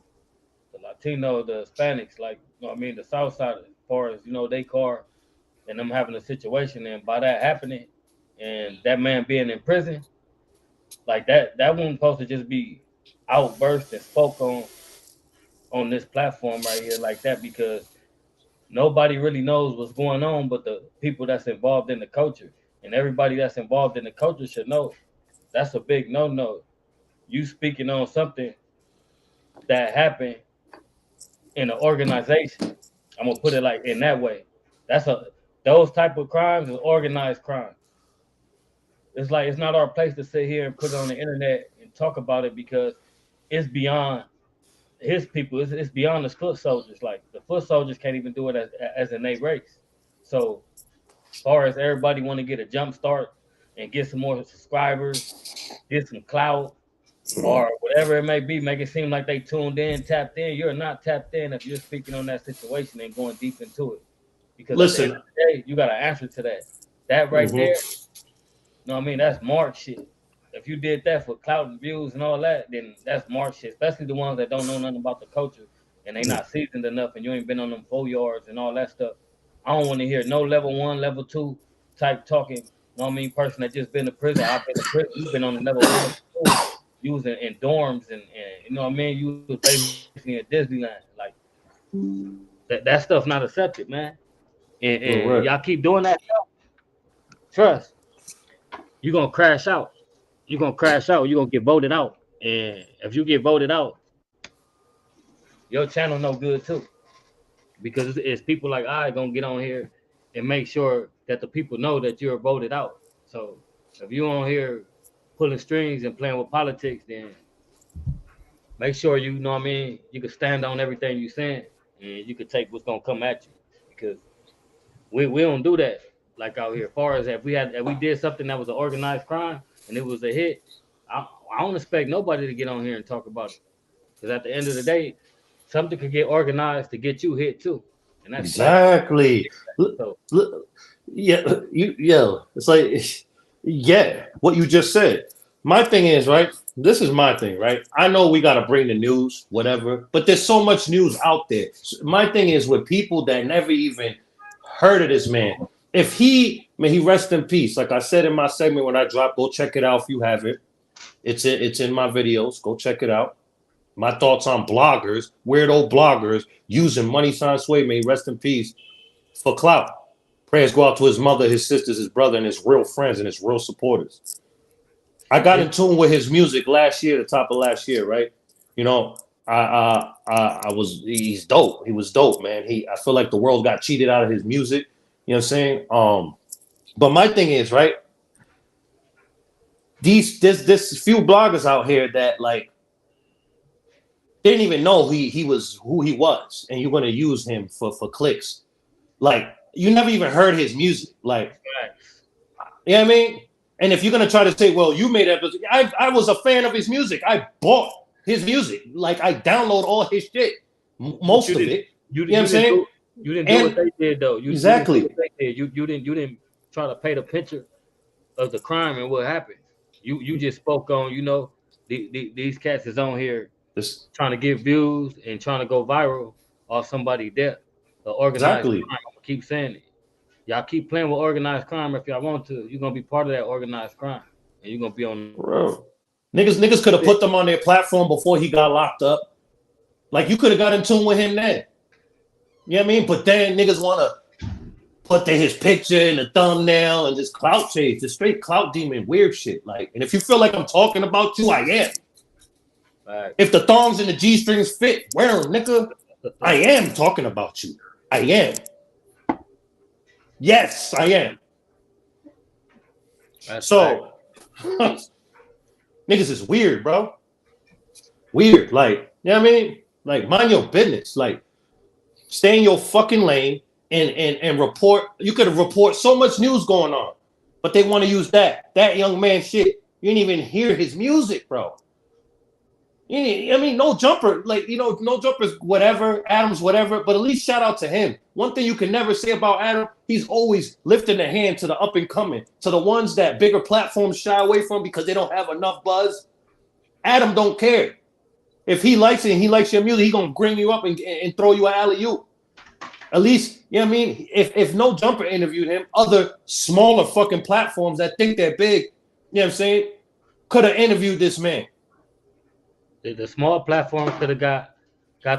S2: the Latino, the Hispanics, like, you know what I mean, the South Side, as far as, you know, they car and them having a situation, and by that happening, and that man being in prison, like that wasn't supposed to just be outburst and spoke on this platform right here like that, because nobody really knows what's going on but the people that's involved in the culture. And everybody that's involved in the culture should know that's a big no-no. You speaking on something that happened in an organization. I'm gonna put it like in that way. Those type of crimes is organized crime. It's like, it's not our place to sit here and put it on the internet and talk about it, because it's beyond his people. It's beyond the foot soldiers. Like, the foot soldiers can't even do it as an innate race. So as far as everybody want to get a jump start and get some more subscribers, get some clout, or whatever it may be, make it seem like they tuned in, tapped in. You're not tapped in if you're speaking on that situation and going deep into it. Because at the end of the day, you got to answer to that. That right there, you know what I mean? That's Mark shit. If you did that for clout and views and all that, then that's Mark shit. Especially the ones that don't know nothing about the culture and they not seasoned enough, and you ain't been on them 4 yards and all that stuff. I don't want to hear no level 1, level 2 type talking. You know what I mean? Person that just been to prison. I've been to prison. You've been on the level 1, you was in dorms and you know what I mean. You was basically in Disneyland. Like that stuff not accepted, man. And
S3: Well,
S2: y'all
S3: right.
S2: keep doing that. Trust, you gonna crash out. You're gonna crash out. You're gonna get voted out. And if you get voted out, your channel no good too. Because it's people like I gonna get on here and make sure that the people know that you're voted out. So if you on here pulling strings and playing with politics, then make sure you know what I mean. You can stand on everything you saying, and you can take what's gonna come at you. Because we don't do that like out here. As far as if we did something that was an organized crime and it was a hit, I, I don't expect nobody to get on here and talk about it. Because at the end of the day, something could get organized to get you hit too, and that's fact.
S3: Exactly.
S2: So
S3: Yeah, yeah. It's like, yeah, what you just said. My thing is, right? This is my thing, right? I know we got to bring the news, whatever, but there's so much news out there. My thing is with people that never even heard of this man. If he, may he rest in peace. Like I said in my segment when I dropped, go check it out if you haven't. It's in my videos. Go check it out. My thoughts on bloggers, weirdo bloggers using money sign sway. May he rest in peace for clout. Prayers go out to his mother, his sisters, his brother, and his real friends and his real supporters. I got in
S2: it's
S3: tune with his music last year, the top of last year, right? You know, I was he's dope. He was dope, man. I feel like the world got cheated out of his music. You know what I'm saying? But my thing is, right? This few bloggers out here that like didn't even know he was who he was, and you're gonna use him for clicks. Like you never even heard his music. Like
S2: facts.
S3: you know what I mean? And if you're gonna try to say, well, you made that, I was a fan of his music. I bought his music. Like I download all his shit,
S2: But
S3: most
S2: you
S3: of
S2: didn't
S3: it.
S2: you
S3: You know what I'm
S2: you didn't
S3: saying?
S2: do you didn't do what
S3: And
S2: they did though. You didn't do
S3: exactly,
S2: what they did. You didn't try to paint a picture of the crime and what happened. You just spoke on these cats is on here
S3: this
S2: trying to get views and trying to go viral off somebody death. The organized
S3: exactly,
S2: crime. I'm gonna keep saying it. Y'all keep playing with organized crime if y'all want to. You're gonna be part of that organized crime, and you're gonna be on that list.
S3: bro. Niggas could have put them on their platform before he got locked up. Like you could have got in tune with him then. You know what I mean? But then niggas wanna put his picture in the thumbnail and just clout chase, just straight clout demon, weird shit. Like, and if you feel like I'm talking about you, I am.
S2: Facts.
S3: If the thongs and the G strings fit, wear them, nigga. I am talking about you. I am. Yes, I am.
S2: That's fact.
S3: So, niggas is weird, bro. Weird. Like, you know what I mean? Like, mind your business. Like, stay in your fucking lane and report. You could have report so much news going on, but they want to use that young man shit. You didn't even hear his music, bro. I mean, no jumper, like no jumpers, whatever, Adams, whatever. But at least shout out to him. One thing you can never say about Adam, he's always lifting a hand to the up and coming, to the ones that bigger platforms shy away from because they don't have enough buzz. Adam don't care. If he likes it and he likes your music, he gonna bring you up and throw you an alley oop. At least, you know what I mean? If no jumper interviewed him, other smaller fucking platforms that think they're big, you know what I'm saying, could have interviewed this man.
S2: The small platforms could have got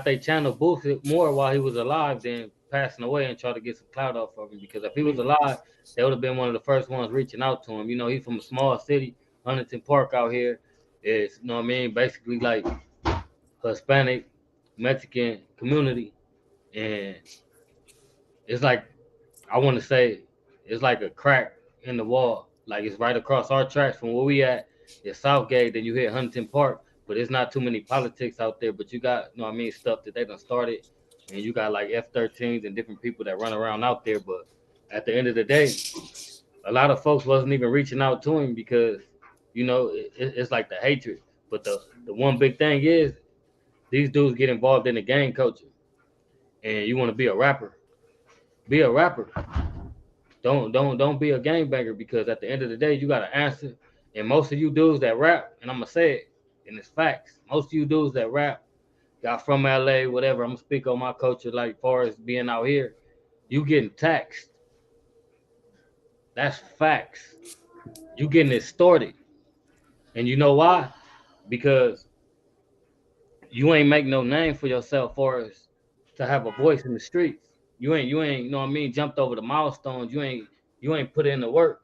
S2: their channel boosted more while he was alive than passing away and try to get some clout off of him. Because if he was alive, they would have been one of the first ones reaching out to him. You know, he's from a small city, Huntington Park out here. It's, you know what I mean, basically like Hispanic, Mexican community. And it's like, I want to say, it's like a crack in the wall. Like it's right across our tracks from where we at. It's Southgate, then you hit Huntington Park, but it's not too many politics out there. But you got, you know what I mean, stuff that they done started, and you got like F-13s and different people that run around out there. But at the end of the day, a lot of folks wasn't even reaching out to him because, it's like the hatred. But the one big thing is these dudes get involved in the gang culture, and you want to be a rapper. Be a rapper. Don't be a gangbanger because at the end of the day, you got to answer. And most of you dudes that rap, and I'm gonna say it, and it's facts. Most of you dudes that rap, got from LA, whatever. I'm gonna speak on my culture, like far as being out here. You getting taxed. That's facts. You getting extorted, and you know why? because you ain't make no name for yourself for us to have a voice in the streets. You ain't, you know what I mean, jumped over the milestones. You ain't put in the work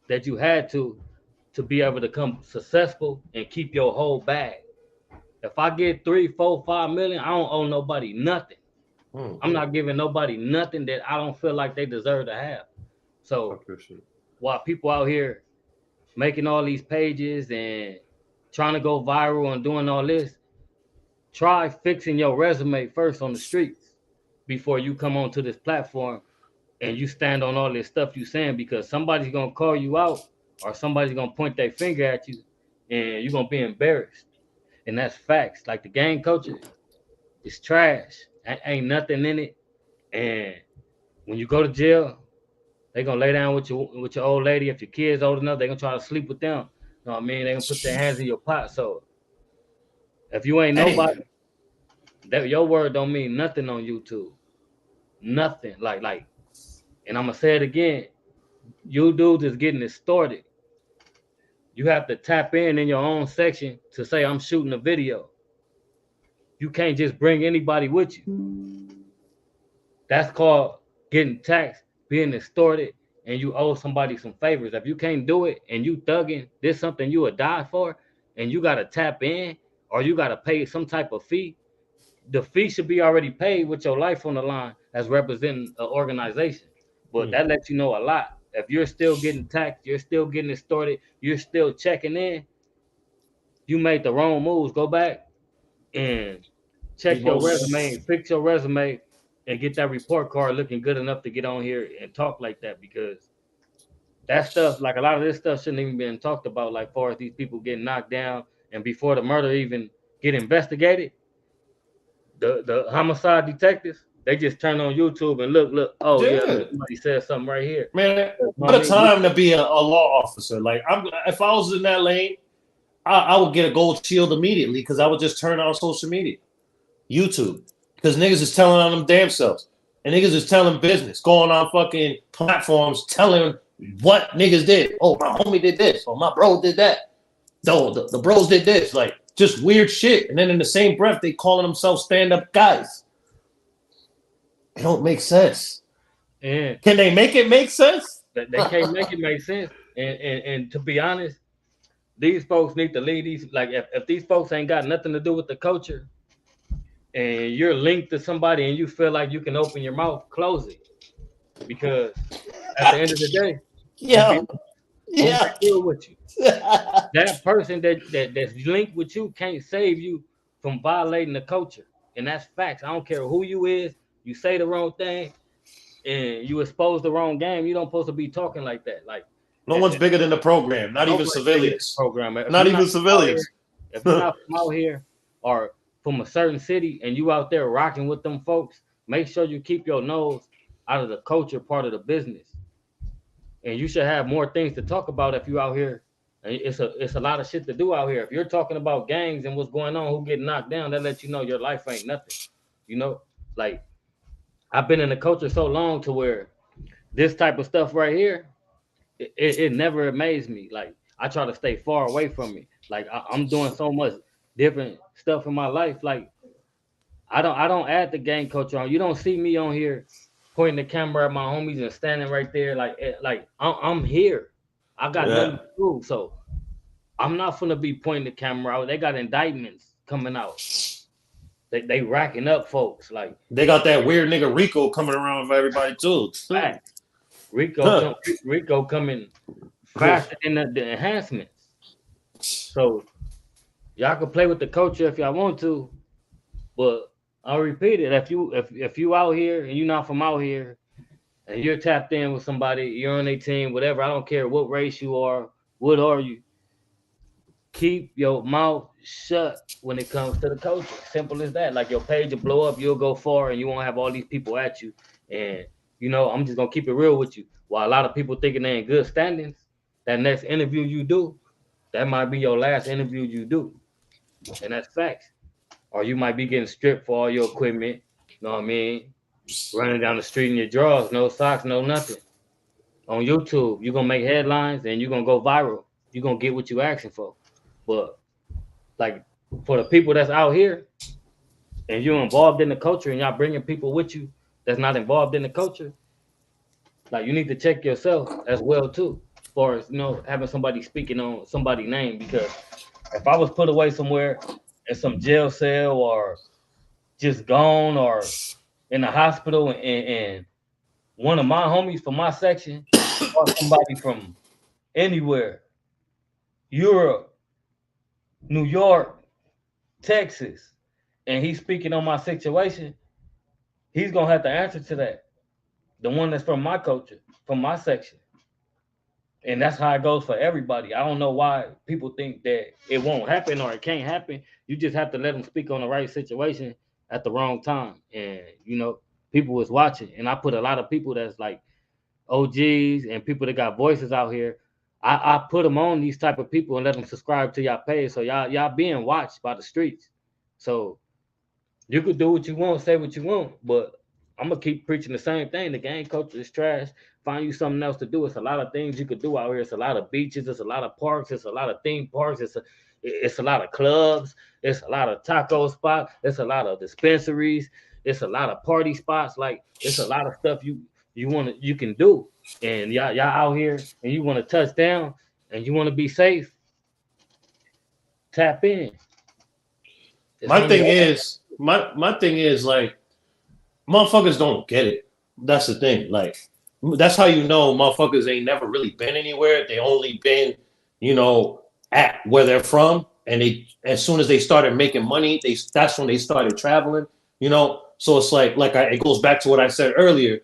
S2: that you had to be able to come successful and keep your whole bag. If I get 3, 4, 5 million, I don't owe nobody nothing. I'm not giving nobody nothing that I don't feel like they deserve to have. So while people out here making all these pages and trying to go viral and doing all this, try fixing your resume first on the streets before you come onto this platform and you stand on all this stuff you saying, because somebody's gonna call you out or somebody's gonna point their finger at you and you're gonna be embarrassed. And that's facts. Like the game culture is trash. Ain't nothing in it. And when you go to jail, they gonna lay down with your old lady. If your kid's old enough, they gonna try to sleep with them. You know what I mean? They gonna put their hands in your pot. So if you ain't nobody, that your word don't mean nothing on YouTube. Nothing. Like, and I'm gonna say it again. You dudes is getting distorted. You have to tap in your own section to say I'm shooting a video. You can't just bring anybody with you. That's called getting taxed, being distorted, and you owe somebody some favors. If you can't do it and you thugging, this something you would die for, and you gotta tap in or you gotta pay some type of fee. The fee should be already paid with your life on the line as representing an organization. But that lets you know a lot. If you're still getting taxed, you're still getting distorted, you're still checking in, you made the wrong moves. Go back and check your resume, fix your resume, and get that report card looking good enough to get on here and talk like that, because that stuff, like a lot of this stuff shouldn't even been talked about, like far as these people getting knocked down and before the murder even get investigated, the homicide detectives, they just turn on YouTube and look, oh yeah, somebody said something right here.
S3: Man, what a time to be a law officer. Like, if I was in that lane, I would get a gold shield immediately because I would just turn on social media, YouTube, because niggas is telling on them damn selves, and niggas is telling business, going on fucking platforms, telling what niggas did. Oh, my homie did this. Oh, my bro did that. No, the bros did this. Like, just weird shit. And then in the same breath, they calling themselves stand-up guys. It don't make sense.
S2: And
S3: can they make it make sense?
S2: They can't make it make sense. And to be honest, these folks need to lead these. Like, if these folks ain't got nothing to do with the culture, and you're linked to somebody and you feel like you can open your mouth, close it. Because at the end of the day, I'm deal with you. That person that's linked with you can't save you from violating the culture. And that's facts. I don't care who you is, you say the wrong thing and you expose the wrong game, you don't supposed to be talking like that. Like,
S3: no one's bigger than the program, not even civilians. Not even civilians.
S2: If you're not from out here or from a certain city and you out there rocking with them folks, make sure you keep your nose out of the culture part of the business. And you should have more things to talk about if you out here. It's a lot of shit to do out here. If you're talking about gangs and what's going on, who get knocked down, that lets you know your life ain't nothing. You know, like, I've been in the culture so long to where this type of stuff right here, it never amazed me. Like, I try to stay far away from it. Like, I'm doing so much different stuff in my life. Like, I don't add the gang culture on. You don't see me on here pointing the camera at my homies and standing right there like I'm here. I got nothing to prove, so I'm not gonna be pointing the camera out. They got indictments coming out. They racking up folks. Like,
S3: they got that weird nigga Rico coming around for everybody too.
S2: Fact. Rico coming faster than the enhancements. So y'all can play with the culture if y'all want to, but I'll repeat it. If you out here and you're not from out here and you're tapped in with somebody, you're on a team, whatever, I don't care what race you are, what are you, keep your mouth shut when it comes to the culture. Simple as that. Like, your page will blow up, you'll go far, and you won't have all these people at you. And, you know, I'm just going to keep it real with you. While a lot of people thinking they're in good standings, that next interview you do, that might be your last interview you do. And that's facts. Or you might be getting stripped for all your equipment, you know what I mean? Running down the street in your drawers, no socks, no nothing. On YouTube, you're going to make headlines and you're going to go viral. You're going to get what you're asking for. But Like for the people that's out here and you're involved in the culture and y'all bringing people with you that's not involved in the culture, like you need to check yourself as well too, as far as having somebody speaking on somebody's name. Because if I was put away somewhere in some jail cell or just gone or in the hospital and one of my homies from my section or somebody from anywhere, Europe, New York, Texas, and he's speaking on my situation, he's gonna have to answer to that. The one that's from my culture, from my section. And that's how it goes for everybody. I don't know why people think that it won't happen or it can't happen. You just have to let them speak on the right situation at the wrong time. And people was watching. And I put a lot of people that's like OGs and people that got voices out here. I put them on these type of people and let them subscribe to y'all page. So y'all being watched by the streets. So you could do what you want, say what you want, but I'm gonna keep preaching the same thing. The gang culture is trash. Find you something else to do. It's a lot of things you could do out here. It's a lot of beaches. It's a lot of parks. It's a lot of theme parks. It's a lot of clubs. It's a lot of taco spots. It's a lot of dispensaries. It's a lot of party spots. Like it's a lot of stuff you can do. And y'all out here and you want to touch down and you want to be safe. Tap in. It's
S3: My
S2: only
S3: thing is, my thing is like, motherfuckers don't get it. That's the thing. Like, that's how you know motherfuckers ain't never really been anywhere. They only been, at where they're from, and they as soon as they started making money, that's when they started traveling. So it's it goes back to what I said earlier.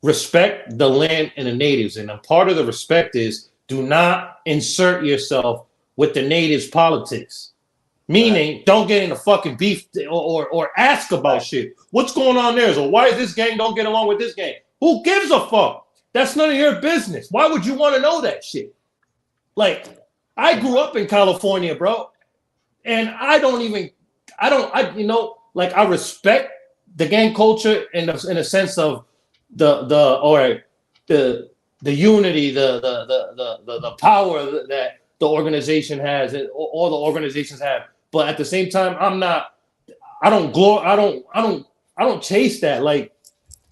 S3: Respect the land and the natives, and a part of the respect is do not insert yourself with the natives' politics.
S2: right.
S3: Meaning, don't get into fucking beef or ask about
S2: Right.
S3: shit. What's going on there? So why is this gang don't get along with this gang? Who gives a fuck? That's none of your business. Why would you want to know that shit? Like, I grew up in California, bro, and I respect the gang culture in a sense of the the unity, the power that the organization has, and all the organizations have. But at the same time, I don't glor I don't chase that. Like,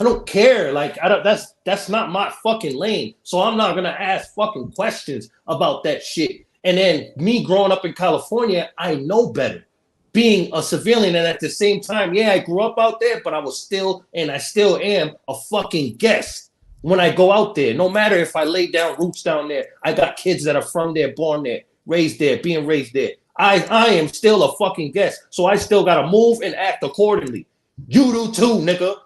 S3: I don't care. Like, I don't that's not my fucking lane. So I'm not gonna ask fucking questions about that shit. And then me growing up in California, I know better. Being a civilian, and at the same time, yeah, I grew up out there, but I was still, and I still am, a fucking guest when I go out there. No matter if I lay down roots down there, I got kids that are from there, born there, raised there, being raised there. I am still a fucking guest, so I still gotta move and act accordingly. You do too, nigga,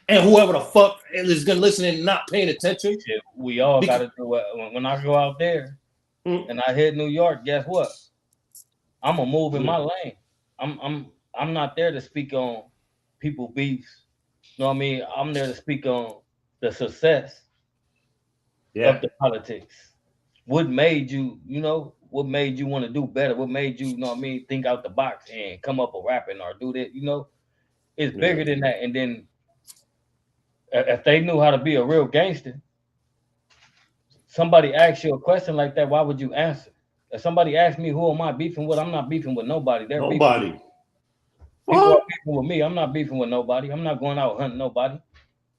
S3: and whoever the fuck is gonna listen and not paying attention.
S2: Shit, we all got
S3: Because,
S2: to do it. When I go out there and I hit New York, guess what? I'm gonna move in my lane. I'm not there to speak on people beefs. You know what I mean? I'm there to speak on the success of
S3: yeah,
S2: the politics. What made you, what made you want to do better? What made you, know what I mean, think out the box and come up with rapping or do that? It's
S3: yeah.
S2: bigger than that. And then if they knew how to be a real gangster, somebody asks you a question like that, why would you answer? If somebody asks me who am I beefing with, I'm not beefing with nobody. They're beefing with
S3: Nobody.
S2: people are
S3: What?
S2: beefing with me. I'm not beefing with nobody. I'm not going out hunting nobody.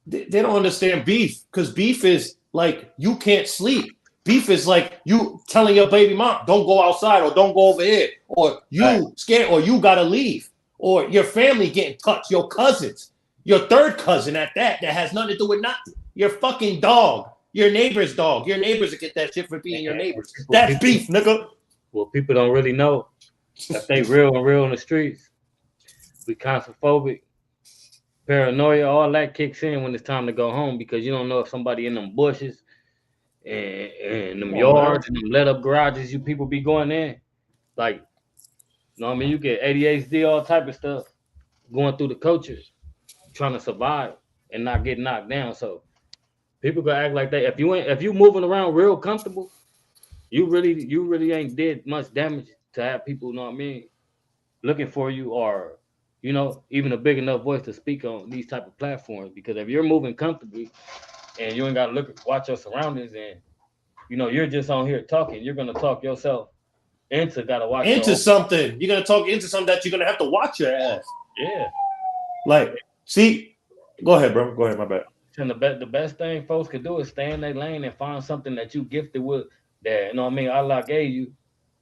S3: They don't understand beef, because beef is like you can't sleep. Beef is like you telling your baby mom, don't go outside or don't go over here, or
S2: Right.
S3: you scared, or you gotta leave, or your family getting touched, your cousins, your third cousin at that has nothing to do with nothing. Your fucking dog, your neighbor's dog. Your neighbors will get that shit for being your
S2: And
S3: neighbors.
S2: people,
S3: That's
S2: people,
S3: beef, nigga.
S2: well, people don't really know if they real in the streets. We claustrophobic, paranoia, all that kicks in when it's time to go home because you don't know if somebody in them bushes and them
S3: Come on, man.
S2: yards and them let up garages you people be going in. Like, you know what I mean? You get ADHD, all type of stuff going through the culture, trying to survive and not get knocked down. So people gonna act like that. If you moving around real comfortable, you really ain't did much damage to have people, you know what I mean, looking for you or even a big enough voice to speak on these type of platforms. Because if you're moving comfortably and you ain't gotta watch your surroundings and you're just on here talking, you're gonna talk yourself into gotta watch
S3: into something. You're gonna talk into something that you're gonna have to watch your ass.
S2: Yeah.
S3: Like, see, go ahead, bro. Go ahead, my bad.
S2: And the best thing folks could do is stay in their lane and find something that you gifted with that, you know what I mean, Allah gave you,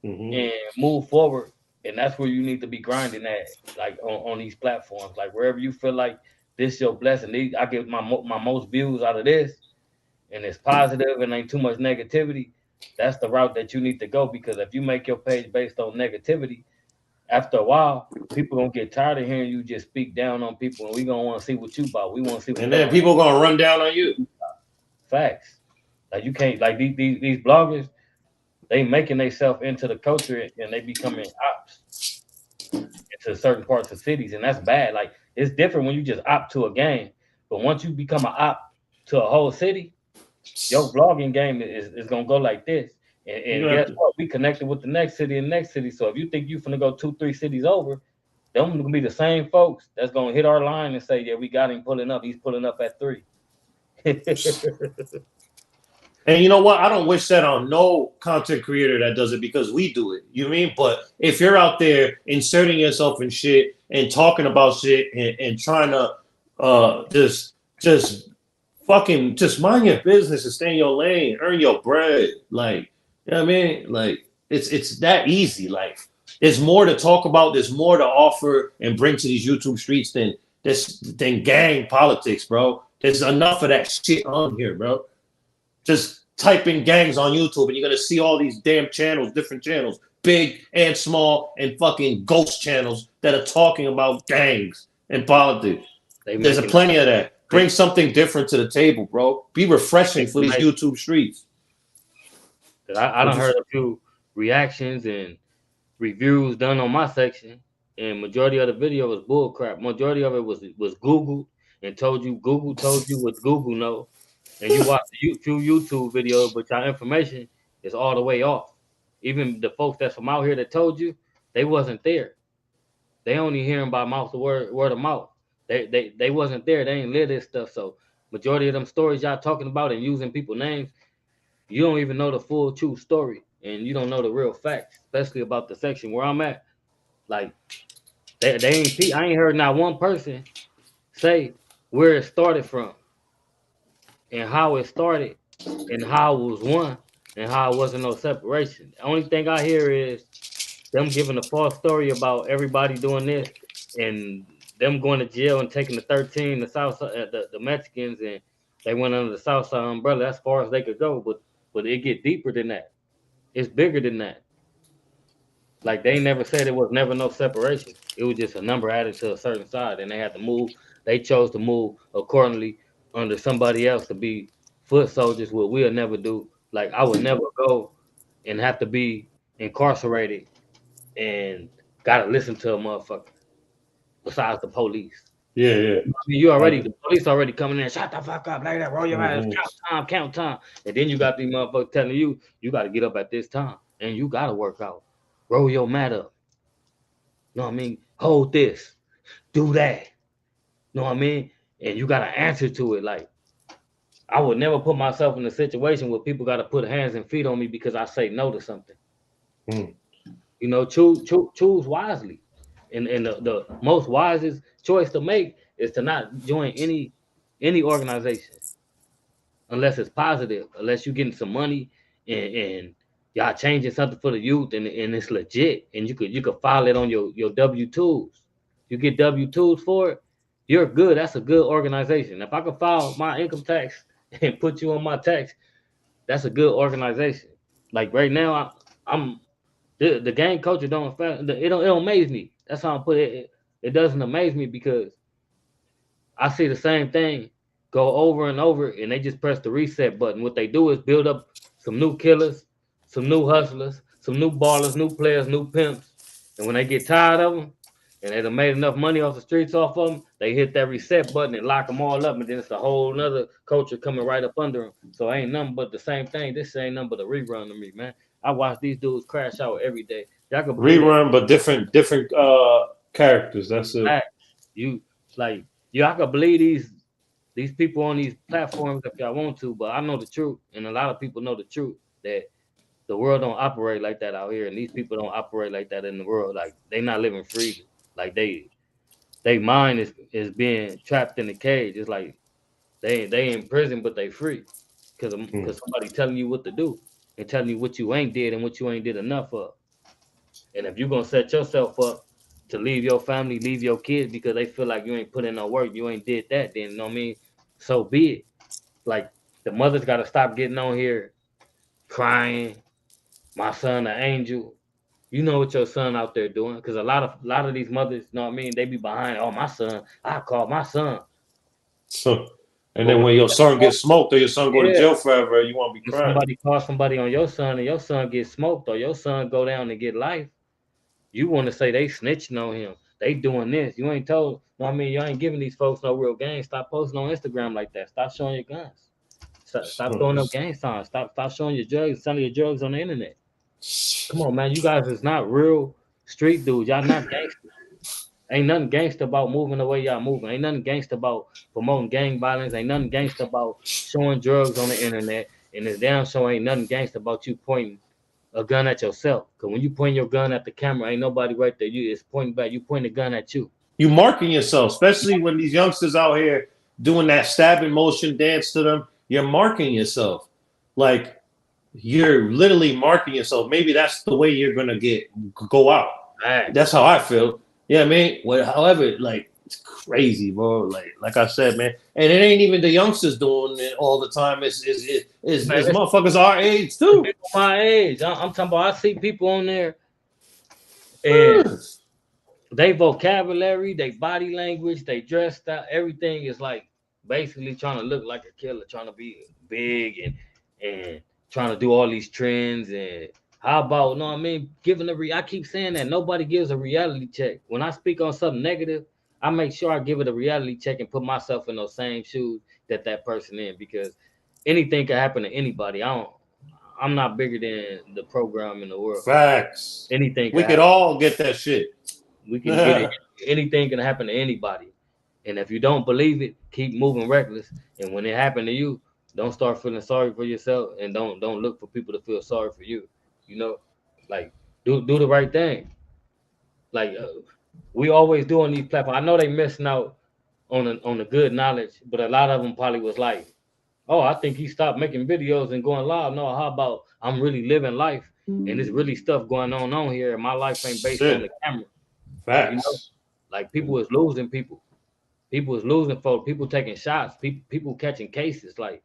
S2: and move forward. And that's where you need to be grinding at, like on these platforms, like wherever you feel like this your blessing. I get my most views out of this, and it's positive and ain't too much negativity. That's the route that you need to go, because if you make your page based on negativity, after a while, people gonna get tired of hearing you just speak down on people, and we gonna want to see what you about. We want to see what.
S3: And then people gonna run down on you.
S2: Facts. Like you can't, like these bloggers, they making themselves into the culture and they becoming ops into certain parts of cities, and that's bad. Like it's different when you just opt to a game, but once you become an op to a whole city, your vlogging game is gonna go like this. And guess what? We connected with the next city and next city. So if you think you finna go 2-3 cities over, them gonna be the same folks that's gonna hit our line and say, yeah, we got him pulling up. He's pulling up at 3.
S3: And you know what? I don't wish that on no content creator that does it, because we do it. You know what I mean? But if you're out there inserting yourself in shit and talking about shit and trying to just fucking just mind your business and stay in your lane, earn your bread. Like, you know what I mean? Like, it's that easy. Like, there's more to talk about, there's more to offer and bring to these YouTube streets than gang politics, bro. There's enough of that shit on here, bro. Just type in gangs on YouTube and you're gonna see all these damn channels, different channels, big and small, and fucking ghost channels that are talking about gangs and politics. There's plenty of that. Bring something different to the table, bro. Be refreshing for these YouTube streets.
S2: I done heard a few reactions and reviews done on my section, and majority of the video was bullcrap. Majority of it was Google and Google told you what Google know, and you watch a few YouTube videos, but your information is all the way off. Even the folks that's from out here that told you, they wasn't there. They only hearing by word of mouth. They wasn't there. They ain't live this stuff. So majority of them stories y'all talking about and using people's names, you don't even know the full true story, and you don't know the real facts, especially about the section where I'm at. Like they ain't. I ain't heard not one person say where it started from and how it started and how it was won and how it wasn't no separation. The only thing I hear is them giving a false story about everybody doing this and them going to jail and taking the 13, the South, the Mexicans, and they went under the Southside umbrella. As far as they could go, but it get deeper than that. It's bigger than that. Like they never said it was never no separation. It was just a number added to a certain side, and they had to move. They chose to move accordingly under somebody else to be foot soldiers. What we'll never do. Like I would never go and have to be incarcerated and gotta listen to a motherfucker besides the police.
S3: Yeah, yeah.
S2: I mean, the police already coming in, shut the fuck up, like that, roll your ass, count time. And then you got these motherfuckers telling you got to get up at this time and you got to work out, roll your mat up. Know what I mean? Hold this, do that. Know what I mean? And you got to answer to it. Like, I would never put myself in a situation where people got to put hands and feet on me because I say no to something. You know, choose wisely. And the most wisest choice to make is to not join any organization unless it's positive, unless you're getting some money and y'all changing something for the youth and it's legit and you could file it on your W-2s. You get W-2s for it, you're good. That's a good organization. If I could file my income tax and put you on my tax, that's a good organization. Like right now, I'm the gang culture it don't amaze me. That's how I put it. It doesn't amaze me because I see the same thing go over and over, and they just press the reset button. What they do is build up some new killers, some new hustlers, some new ballers, new players, new pimps. And when they get tired of them, and they done made enough money off the streets off of them, they hit that reset button and lock them all up, and then it's a whole nother culture coming right up under them. So ain't nothing but the same thing. This ain't nothing but a rerun to me, man. I watch these dudes crash out every day. Y'all can
S3: rerun, but different characters. That's it.
S2: You like I could believe these people on these platforms if y'all want to, but I know the truth, and a lot of people know the truth that the world don't operate like that out here, and these people don't operate like that in the world. Like they not living freely. Like they mind is being trapped in a cage. It's like they in prison, but they free
S3: Mm.
S2: because somebody telling you what to do and telling you what you ain't did and what you ain't did enough of. And if you're gonna set yourself up to leave your family, leave your kids because they feel like you ain't put in no work, you ain't did that, then you know what I mean? So be it. Like the mothers gotta stop getting on here crying, my son an angel. You know what your son out there doing? Because a lot of these mothers, you know what I mean, they be behind, oh my son, I call my son.
S3: So, and
S2: But
S3: then
S2: when
S3: when your son gets smoked or your son go to
S2: yeah,
S3: jail forever, you want to be
S2: when
S3: crying.
S2: somebody calls somebody on your son and your son gets smoked or your son go down and get life, you want to say they snitching on him. They doing this. You ain't told. No, I mean, you ain't giving these folks no real game. Stop posting on Instagram like that. Stop showing your guns. Stop throwing up gang signs. Stop showing your drugs, selling your drugs on the internet. Come on, man. You guys is not real street dudes. Y'all not gangsters. Ain't nothing gangster about moving the way y'all moving. Ain't nothing gangster about promoting gang violence. Ain't nothing gangster about showing drugs on the internet. And it's damn sure ain't nothing gangster about you pointing a gun at yourself. Cause when you point your gun at the camera, ain't nobody right there. You it's pointing back. You point the gun at you.
S3: You marking yourself, especially when these youngsters out here doing that stabbing motion dance to them. You're marking yourself, like you're literally marking yourself. Maybe that's the way you're gonna go out. That's
S2: Facts.
S3: how I feel. Yeah, I mean, however, like it's crazy, bro. Like I said, man, and it ain't even the youngsters doing it all the time.
S2: Man,
S3: It's motherfuckers our age too.
S2: people my age. I'm talking about. I see people on there and they vocabulary, they body language, they dress style, everything is like basically trying to look like a killer, trying to be big and trying to do all these trends and how about no I mean giving I keep saying that nobody gives a reality check. When I speak on something negative, I make sure I give it a reality check and put myself in those same shoes that person in because anything can happen to anybody. I'm not bigger than the program in the world.
S3: Facts.
S2: Anything can
S3: We could
S2: happen.
S3: all get that shit.
S2: We can get it. Anything can happen to anybody. And if you don't believe it, keep moving reckless. And when it happened to you, don't start feeling sorry for yourself and don't look for people to feel sorry for you. You know, like do the right thing. Like we always do on these platforms. I know they missing out on the good knowledge, but a lot of them probably was like, oh, I think he stopped making videos and going live. No, how about I'm really living life and there's really stuff going on here. And my life ain't based on the
S3: Shit.
S2: camera. You know,
S3: Facts.
S2: like people is losing people. People is losing folks. People taking shots. People catching cases. Like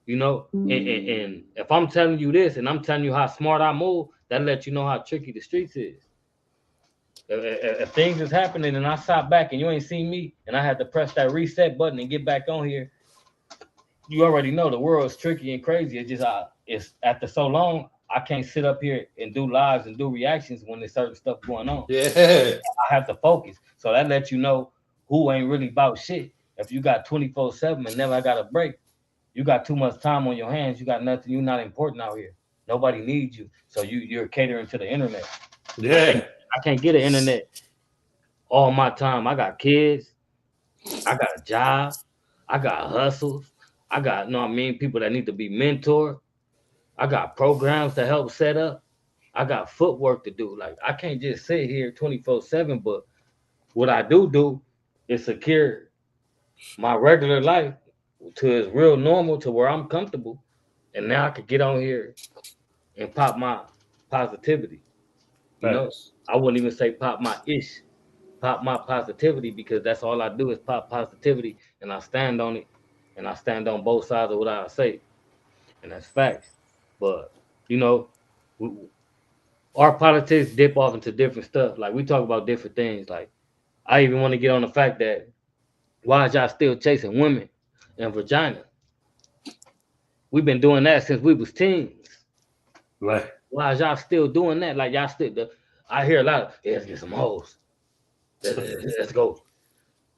S2: you know, and if I'm telling you this and I'm telling you how smart I move, that lets you know how tricky the streets is. If things is happening and I stop back and you ain't seen me and I had to press that reset button and get back on here, you already know the world is tricky and crazy. It's just it's after so long I can't sit up here and do lives and do reactions when there's certain stuff going on.
S3: Yeah.
S2: I have to focus. So that lets you know who ain't really about shit. If you got 24/7 and never got a break, you got too much time on your hands. You got nothing. You're not important out here. Nobody needs you. So you're catering to the internet. I can't
S3: Yeah.
S2: I can't get an internet all my time. I got kids. I got a job. I got hustles. I got know what I mean people that need to be mentored. I got programs to help set up. I got footwork to do. Like I can't just sit here 24/7, but what I do is secure my regular life to its real normal to where I'm comfortable. And now I could get on here and pop my positivity. You know,
S3: Facts.
S2: I wouldn't even say pop my ish, pop my positivity because that's all I do is pop positivity and I stand on it and I stand on both sides of what I say. And that's facts. But, you know, our politics dip off into different stuff. Like we talk about different things. Like I even want to get on the fact that why is y'all still chasing women and vagina? We've been doing that since we was teens.
S3: Like
S2: Why is y'all still doing that? Like y'all still I hear a lot of yeah, let's get some hoes. Let's go.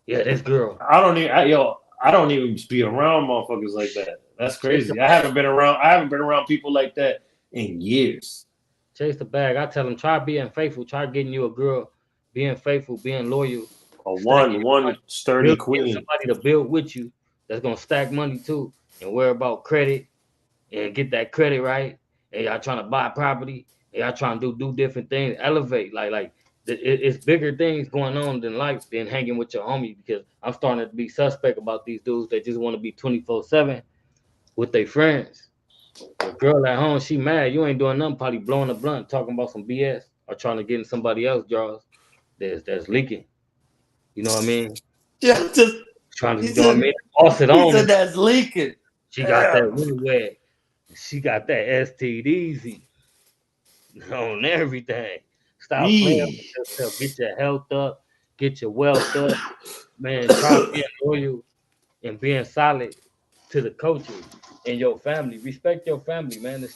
S2: Yeah, this girl.
S3: I don't even be around motherfuckers like that. That's
S2: Chase the
S3: crazy. I haven't been around people like that in years.
S2: chase the bag. I tell them try being faithful, try getting you a girl, being faithful, being loyal,
S3: A
S2: stacking your
S3: one
S2: money,
S3: sturdy
S2: get
S3: queen.
S2: somebody to build with you that's gonna stack money too and worry about credit and get that credit right and y'all trying to buy property, and y'all trying to do different things, elevate. It's bigger things going on than life than hanging with your homie. Because I'm starting to be suspect about these dudes that just want to be 24/7 with their friends. The girl at home, she mad. You ain't doing nothing, probably blowing a blunt, talking about some BS, or trying to get in somebody else's drawers that's leaking. You know what I mean?
S3: Yeah, just
S2: Trying to,
S3: he
S2: you know what I
S3: said
S2: mean? Boss it
S3: he
S2: on,
S3: said
S2: and
S3: that's leaking.
S2: she got that
S3: Damn.
S2: wet. She got that STDZ on everything. Stop playing with
S3: Yee.
S2: yourself. Get your health up. Get your wealth up. Man, try being loyal and being solid to the coaches and your family. Respect your family, man. The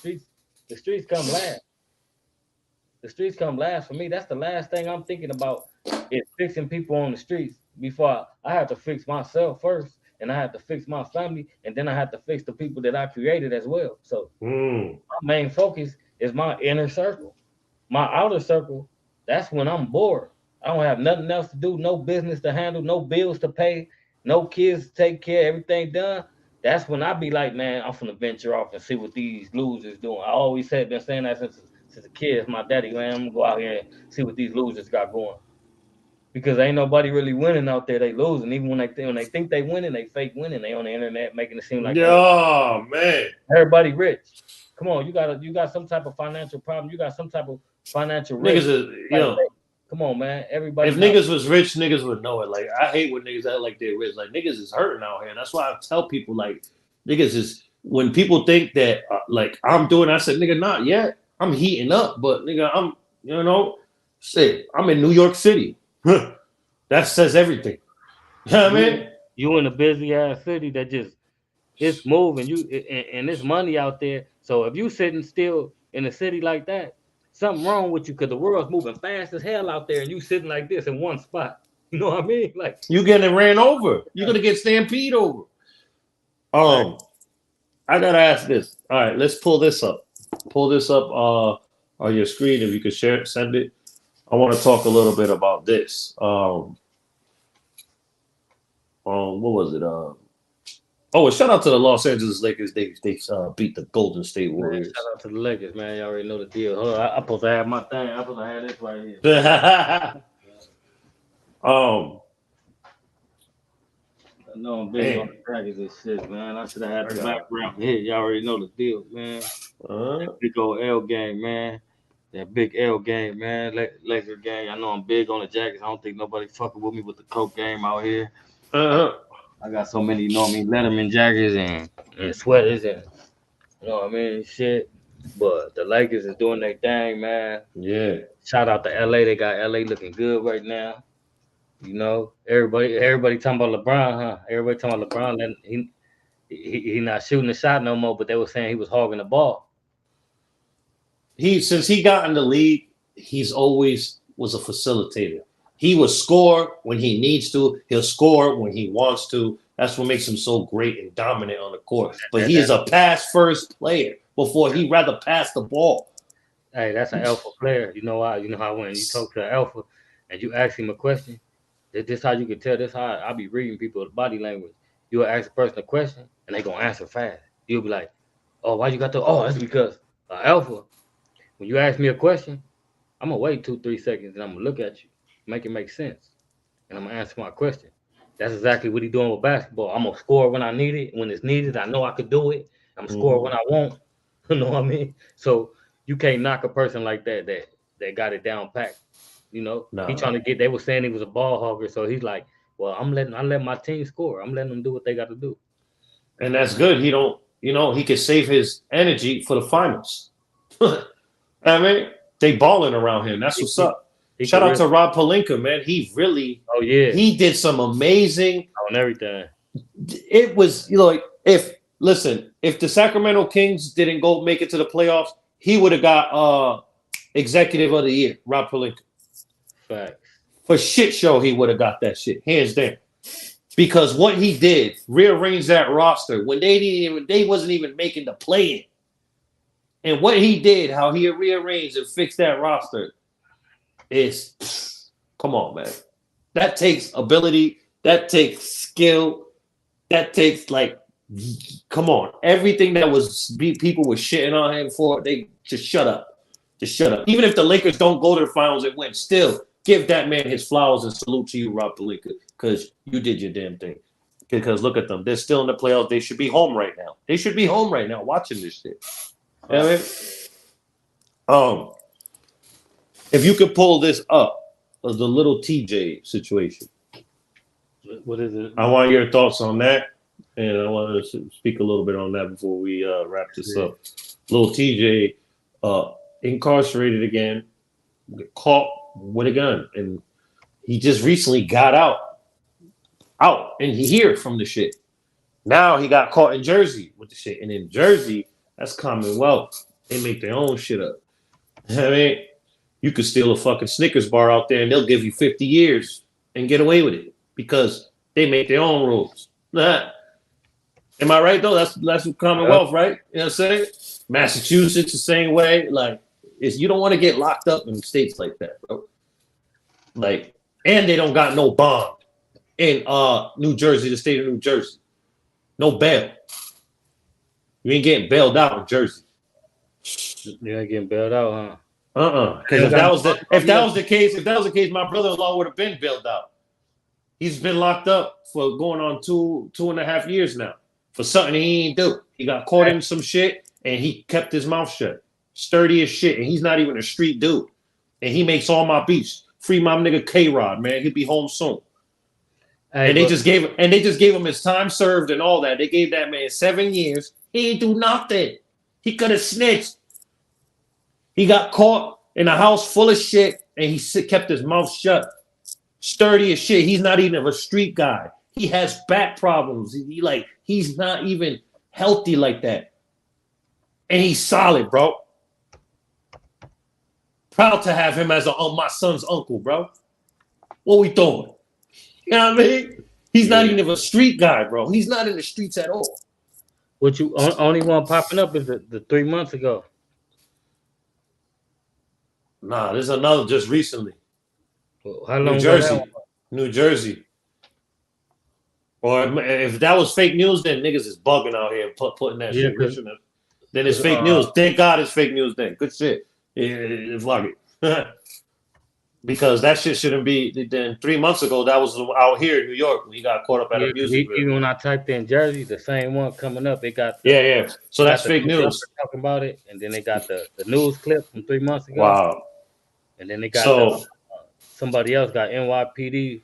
S2: streets come last. The streets come last for me. That's the last thing I'm thinking about is fixing people on the streets before I have to fix myself first, and I have to fix my family, and then I have to fix the people that I created as well. So
S3: Mm.
S2: my main focus is my inner circle. My outer circle, that's when I'm bored. I don't have nothing else to do, no business to handle, no bills to pay, no kids to take care, everything done. That's when I be like, man, I'm finna venture off and see what these losers doing. I always said, been saying that since a kid. My daddy, man, I'm gonna go out here and see what these losers got going. Because ain't nobody really winning out there. They losing. Even when they think they winning, they fake winning. They on the internet making it seem like
S3: Yeah, man.
S2: everybody rich. Come on, you got some type of financial problem. You got some type of financial
S3: Niggas
S2: risk.
S3: is
S2: Like, come on, man.
S3: if
S2: Everybody not.
S3: niggas was rich, niggas would know it. Like I hate when niggas act like they're rich. Like niggas is hurting out here. That's why I tell people like niggas is when people think that like I'm doing. I said nigga, not yet. I'm heating up, but nigga, I'm shit. I'm in New York City. That says everything. You know what I
S2: You
S3: mean?
S2: you in a busy ass city that just it's moving. And there's money out there. So if you sitting still in a city like that, something wrong with you because the world's moving fast as hell out there, and you sitting like this in one spot. You know what I mean? Like,
S3: You getting ran over. You're gonna get stampede over.
S2: hey,
S3: I gotta ask this. All right, let's pull this up. Pull this up on your screen if you could share it, send it. I want to talk a little bit about this. What was it? Oh, shout out to the Los Angeles Lakers. They beat the Golden State
S2: man, shout
S3: Warriors.
S2: out to the Lakers, man. You already know the deal. Hold on, I supposed to have my thing. I supposed to have this right here.
S3: um,
S2: I know I'm big on
S3: man,
S2: the Dragons and shit, man. I should have had
S3: I
S2: the
S3: got.
S2: background here. You already know the deal, man.
S3: Uh,
S2: Big old L game, man. That big L game, man. Laker game. I know I'm big on the Jackets. I don't think nobody fucking with me with the Coke game out here.
S3: uh,
S2: I got so many, you know what I mean, Letterman jackets and sweaters and you know what I mean, shit. But the Lakers is doing their thing, man.
S3: yeah.
S2: Shout out to LA. They got LA looking good right now. You know, everybody talking about LeBron, huh? Everybody talking about LeBron. He not shooting the shot no more, but they were saying he was hogging the ball.
S3: He since he got in the league, he's always was a facilitator. He will score when he needs to. He'll score when he wants to. That's what makes him so great and dominant on the court. But
S2: That,
S3: he is
S2: that,
S3: a pass first player before he rather pass the ball.
S2: hey, that's an alpha player. You know why? You know how when you talk to an alpha and you ask him a question, this how you can tell. This how I be reading people's body language. You'll ask a person a question and they gonna answer fast. You'll be like, "Oh, why you got the? Oh, that's because alpha. When you ask me a question, I'm gonna wait 2 3 seconds and I'm gonna look at you, make it make sense, and I'm gonna answer my question. That's exactly what he's doing with basketball. I'm gonna score when I need it. When it's needed, I know I could do it. I'm gonna score
S3: Mm-hmm.
S2: when I want. You know what I mean? So you can't knock a person like that got it down packed. You know, he
S3: Nah,
S2: trying to get. They were saying he was a ball hogger, so he's like, well, I let my team score. I'm letting them do what they got to do.
S3: and that's good. He don't. He can save his energy for the finals. I mean, they balling around him. That's
S2: He,
S3: what's
S2: he,
S3: up.
S2: he
S3: Shout
S2: could
S3: out
S2: really,
S3: to Rob Palinka, man. He really
S2: oh yeah,
S3: he did some amazing.
S2: on everything.
S3: It was like if the Sacramento Kings didn't go make it to the playoffs, he would have got executive of the year, Rob Palinka.
S2: Facts.
S3: For shit show, he would have got that shit hands down. Because what he did, rearrange that roster when they wasn't even making the play in. And what he did, how he rearranged and fixed that roster, is come on, man. That takes ability. That takes skill. That takes like Come on, everything that was people were shitting on him for, they just shut up. Just shut up. Even if the Lakers don't go to the finals and win, still give that man his flowers and salute to you, Rob Pelinka, because you did your damn thing. Because look at them. They're still in the playoffs. They should be home right now. They should be home right now watching this shit. You know what I mean? If you could pull this up, the little TJ situation.
S2: What is it?
S3: I want your thoughts on that. And I want to speak a little bit on that before we wrap this up. Little TJ incarcerated again, caught with a gun. And he just recently got out, and he here from the shit. Now he got caught in Jersey with the shit. And in Jersey, that's Commonwealth. They make their own shit up. I mean, you could steal a fucking Snickers bar out there and they'll give you 50 years and get away with it because they make their own rules. Am I right, though? That's Commonwealth, right? You know what I'm saying? Massachusetts, the same way. Like, you don't want to get locked up in states like that, bro. Like, and they don't got no bond in New Jersey, the state of New Jersey. No bail. You ain't getting bailed out in Jersey.
S2: You ain't getting bailed out,
S3: huh? Because if that was the case, my brother-in-law would have been bailed out. He's been locked up for going on 2.5 years now for something he ain't do. He got caught in some shit and he kept his mouth shut. Sturdy as shit, and he's not even a street dude. And he makes all my beats. Free my nigga K-Rod, man. He'll be home soon. Hey, and they just gave him his time served and all that. They gave that man 7 years. He ain't do nothing. He could have snitched. He got caught in a house full of shit, and he kept his mouth shut. Sturdy as shit. He's not even a street guy. He has back problems. He's not even healthy like that. And he's solid, bro. Proud to have him as my son's uncle, bro. What we doing? You know what I mean? He's not even a street guy, bro. He's not in the streets at all.
S2: What you only one popping up is the 3 months ago.
S3: Nah, there's another just recently.
S2: How long?
S3: New Jersey. Or if that was fake news, then niggas is bugging out here putting that shit. Then it's fake news. Thank God it's fake news then. Good shit. Yeah, vlog it. Because that shit shouldn't be. Then 3 months ago, that was out here in New York when he got caught up at a music video.
S2: Even when I typed in Jersey, the same one coming up, it got
S3: So that's fake news.
S2: Talking about it, and then they got the news clip from 3 months ago.
S3: Wow.
S2: And then they got somebody else got NYPD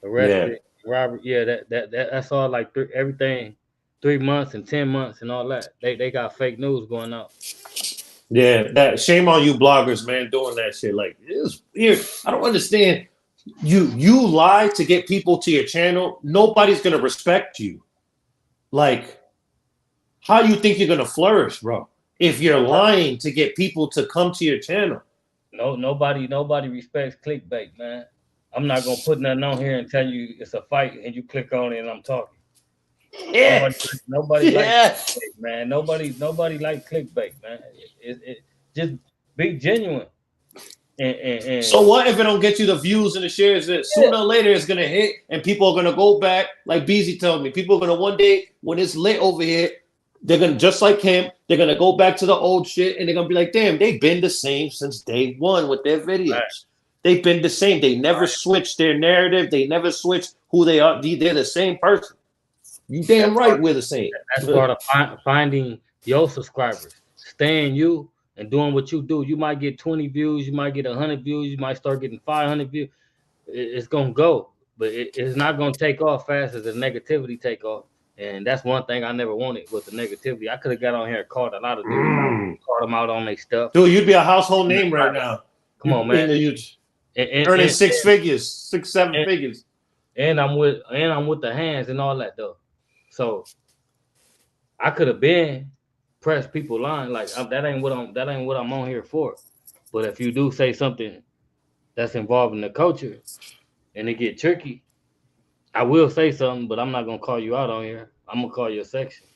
S2: arrested. Robert, that's all like everything 3 months and 10 months and all that. They got fake news going out.
S3: Yeah, that shame on you bloggers, man, doing that shit. Like, it's weird. I don't understand. You lie to get people to your channel. Nobody's gonna respect you. Like, how you think you're gonna flourish, bro? If you're lying to get people to come to your channel.
S2: No, nobody respects clickbait, man. I'm not gonna put nothing on here and tell you it's a fight and you click on it and I'm talking.
S3: Yeah.
S2: Nobody likes clickbait, man. Nobody likes clickbait, man. It just be genuine. And
S3: so what if it don't get you the views and the shares? That sooner or later it's gonna hit, and people are gonna go back. Like Beezy told me, people are gonna one day when it's lit over here, they're gonna just like him. They're gonna go back to the old shit, and they're gonna be like, "Damn, they've been the same since day one with their videos. Right. They've been the same. They never switched their narrative. They never switched who they are. They're the same person. You damn right, we're the same.
S2: That's part of finding your subscribers, staying you and doing what you do. You might get 20 views, you might get 100 views, you might start getting 500 views. It's gonna go, but it's not gonna take off fast as the negativity take off. And that's one thing I never wanted with the negativity. I could have got on here and called a lot of dudes, called them out on their stuff.
S3: Dude, you'd be a household name right now.
S2: Come on, man.
S3: Earning 6 figures, 6, 7 figures.
S2: And I'm with the hands and all that though. So I could have been pressed people line like that ain't what I'm on here for. But if you do say something that's involving the culture and it get tricky, I will say something, but I'm not gonna call you out on here. I'm gonna call your section.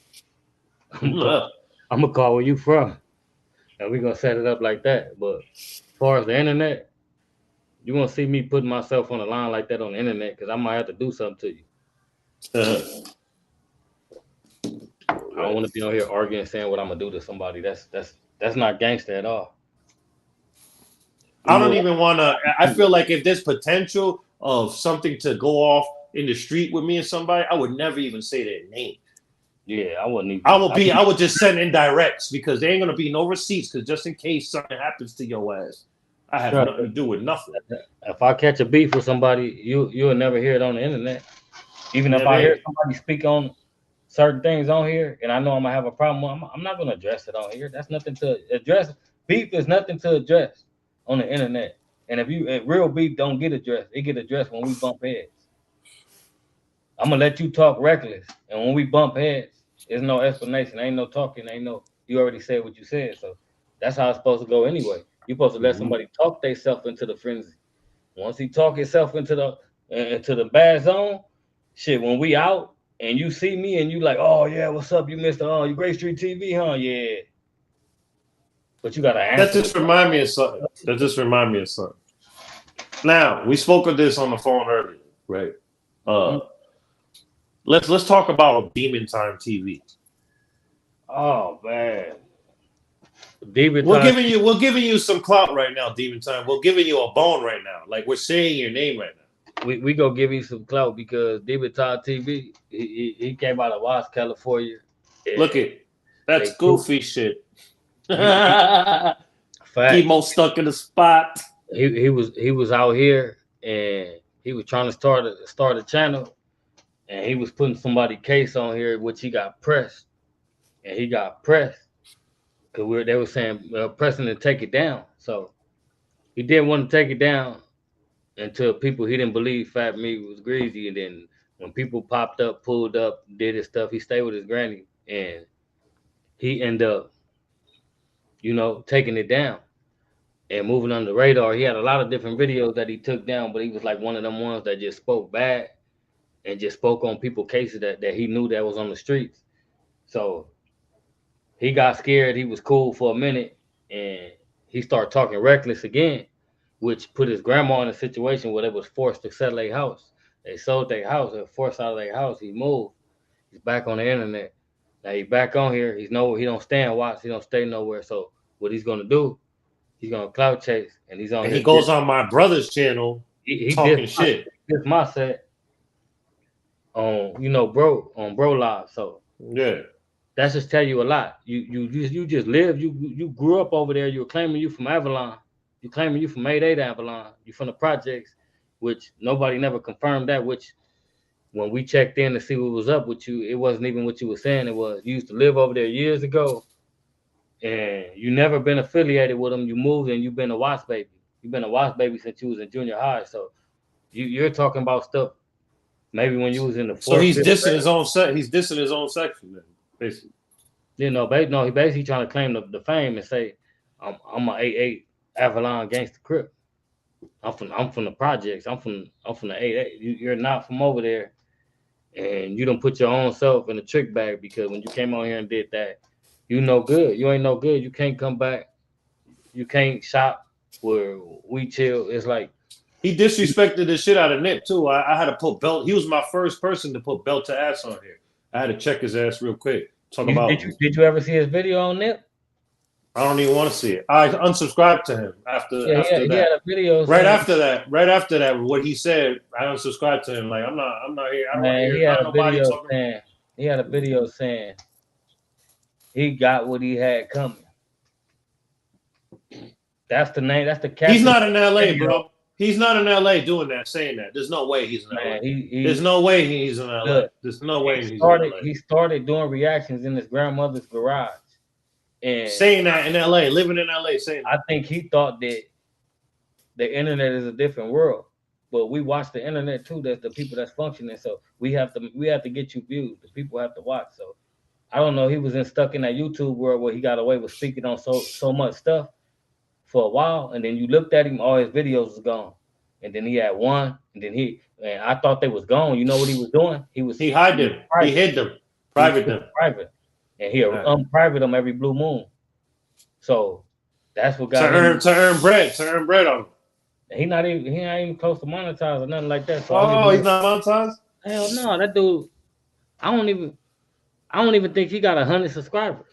S2: I'm gonna call where you from, and we're gonna set it up like that. But as far as the internet, you won't see me putting myself on the line like that on the internet because I might have to do something to you. I don't want to be on here arguing saying what I'm gonna do to somebody. That's not gangster at all.
S3: I don't even want to. I feel like if there's potential of something to go off in the street with me and somebody, I would never even say their name.
S2: Yeah, I wouldn't even.
S3: I would just send indirects because there ain't gonna be no receipts. Because just in case something happens to your ass, I have nothing to do with nothing.
S2: If I catch a beef with somebody, you'll never hear it on the internet. Even if I hear somebody speak on certain things on here, and I know I'm gonna have a problem, I'm not gonna address it on here. That's nothing to address. Beef is nothing to address on the internet. And if real beef don't get addressed, it get addressed when we bump heads. I'm gonna let you talk reckless, and when we bump heads, there's no explanation, ain't no talking, ain't no. You already said what you said, so that's how it's supposed to go anyway. You're supposed to let somebody talk themselves into the frenzy. Once he talk himself into the bad zone, shit. When we out and you see me and you like, oh yeah, what's up? You missed you Great Street TV, huh? Yeah. But you gotta answer.
S3: That just remind me of something. Now we spoke of this on the phone earlier, right? Let's talk about Demon Time TV.
S2: Oh man. Demon
S3: we're
S2: Time.
S3: giving you some clout right now, Demon Time. We're giving you a bone right now. Like we're saying your name right now.
S2: We gonna give you some clout because Demon Time TV, he came out of Watts, California.
S3: Look it. That's goofy shit.
S2: Fact.
S3: Emo stuck in the spot.
S2: He was out here and he was trying to start a channel, and he was putting somebody's case on here, which he got pressed, and he got pressed because they were saying pressing to take it down. So he didn't want to take it down until people he didn't believe Fat Meat was greasy, and then when people popped up, pulled up, did his stuff, he stayed with his granny, and he ended up, taking it down and moving under the radar. He had a lot of different videos that he took down, but he was like one of them ones that just spoke bad and just spoke on people's cases that he knew that was on the streets. So he got scared. He was cool for a minute, and he started talking reckless again, which put his grandma in a situation where they was forced to sell their house. They sold their house. They were forced out of their house. He moved. He's back on the internet. Now he's back on here. He don't stay in Watts. He don't stay nowhere. So what he's gonna do? He's gonna clout chase, and he's on.
S3: And he goes on my brother's channel. He talking shit.
S2: This my set on bro live. So
S3: yeah,
S2: that's just tell you a lot. You just live. You grew up over there. You're claiming you from Avalon. You claiming you from 88 Avalon. You from the projects, which nobody never confirmed that. Which when we checked in to see what was up with you, it wasn't even what you were saying. It was you used to live over there years ago, and you never been affiliated with them. You moved and you've been a Watts baby. You've been a Watts baby since you was in junior high. So you're talking about stuff maybe when you was in the fourth.
S3: So he's dissing his own set. He's dissing his own section, then, basically.
S2: He basically trying to claim the fame and say, I'm a 88 Avalon gangster crip. I'm from the projects. I'm from the 88. You're not from over there, and you don't put your own self in the trick bag because when you came on here and did that, you no good. You ain't no good. You can't come back. You can't shop where we chill. It's like
S3: he disrespected the shit out of Nip too. I had to put belt. He was my first person to put belt to ass on here. I had to check his ass real quick.
S2: Did you ever see his video on Nip?
S3: I don't even want to see it. I unsubscribed to him after that.
S2: He had a video
S3: right after that, what he said, I unsubscribed to him. Like I'm not here. I don't want to hear.
S2: He had a video saying he got what he had coming. That's the name. That's the caption.
S3: He's not in LA, bro. He's not in LA doing that, saying that. There's no way he's in LA. There's no way he's in LA. There's no way he's in LA.
S2: He started doing reactions in his grandmother's garage. And
S3: saying that in LA, living in LA, saying that.
S2: I think he thought that the internet is a different world. But we watch the internet too. That's the people that's functioning. So we have to get you views. The people have to watch. So I don't know. He was stuck in that YouTube world where he got away with speaking on so much stuff for a while, and then you looked at him, all his videos was gone, and then he had one, and then I thought they was gone. You know what he was doing? He
S3: hid them. He hid them, private,
S2: and he unprivate them every blue moon. So that's what got
S3: to earn bread on him.
S2: He not even close to monetize or nothing like that. So
S3: he's not monetized?
S2: Hell no, that dude. I don't even. I don't even think he got 100 subscribers.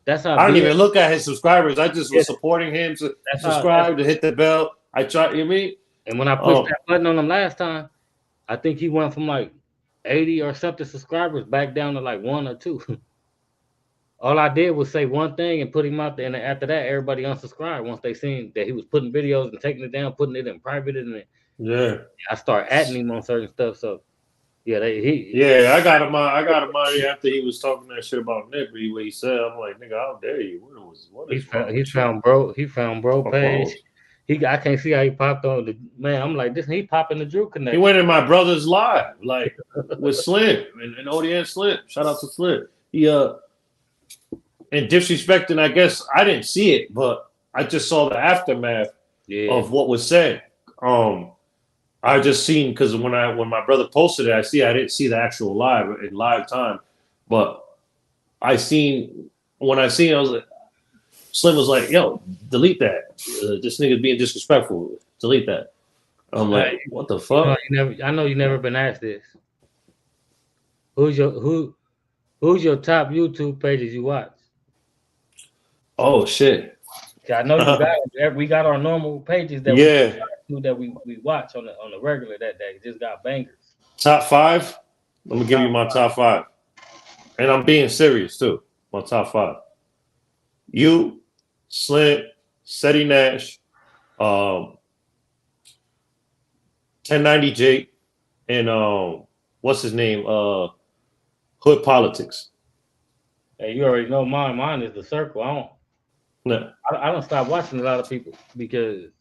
S2: That's how
S3: I don't
S2: big.
S3: even look at his subscribers. I just
S2: Yeah,
S3: was supporting him to
S2: that's how.
S3: subscribe, to hit the bell. I try, you mean?
S2: And when I pushed
S3: Um,
S2: that button on him last time, I think he went from like 80 or something subscribers back down to like 1 or 2. All I did was say one thing and put him out there, and after that, everybody unsubscribed once they seen that he was putting videos and taking it down, putting it in private, and
S3: yeah.
S2: I started adding him on certain stuff. So yeah,
S3: Yeah, I got him out here after he was talking that shit about Nick. What he said, I'm like, nigga, how dare you? What is wrong with you?
S2: he found bro
S3: Fuck wrong with
S2: page. I can't see how he popped on the man. I'm like, this he popping the Drew
S3: you? He
S2: connection.
S3: went in my brother's live, like with Slim and ODN Slim. Shout out to Slim. He and disrespecting, I guess I didn't see it, but I just saw the aftermath
S2: Yeah,
S3: of what was said. I just seen because when my brother posted it, I didn't see the actual live in live time, but I seen when I seen it, I was like, Slim was like, "Yo, delete that. This nigga's being disrespectful. Delete that." I'm like, "What the fuck?"
S2: I know you never been asked this. Who's your who's your top YouTube pages you watch?
S3: Oh shit.
S2: 'Cause I know you got we got our normal pages that
S3: Yeah,
S2: we watch on the regular that just got bangers.
S3: top five. I'm gonna give you my top five, and I'm being serious too. My top five. You, Slim, Seti Nash, 1090 Jake, and what's his name? Hood Politics.
S2: Hey, you already know mine. Mine is the circle.
S3: No.
S2: I don't stop watching a lot of people because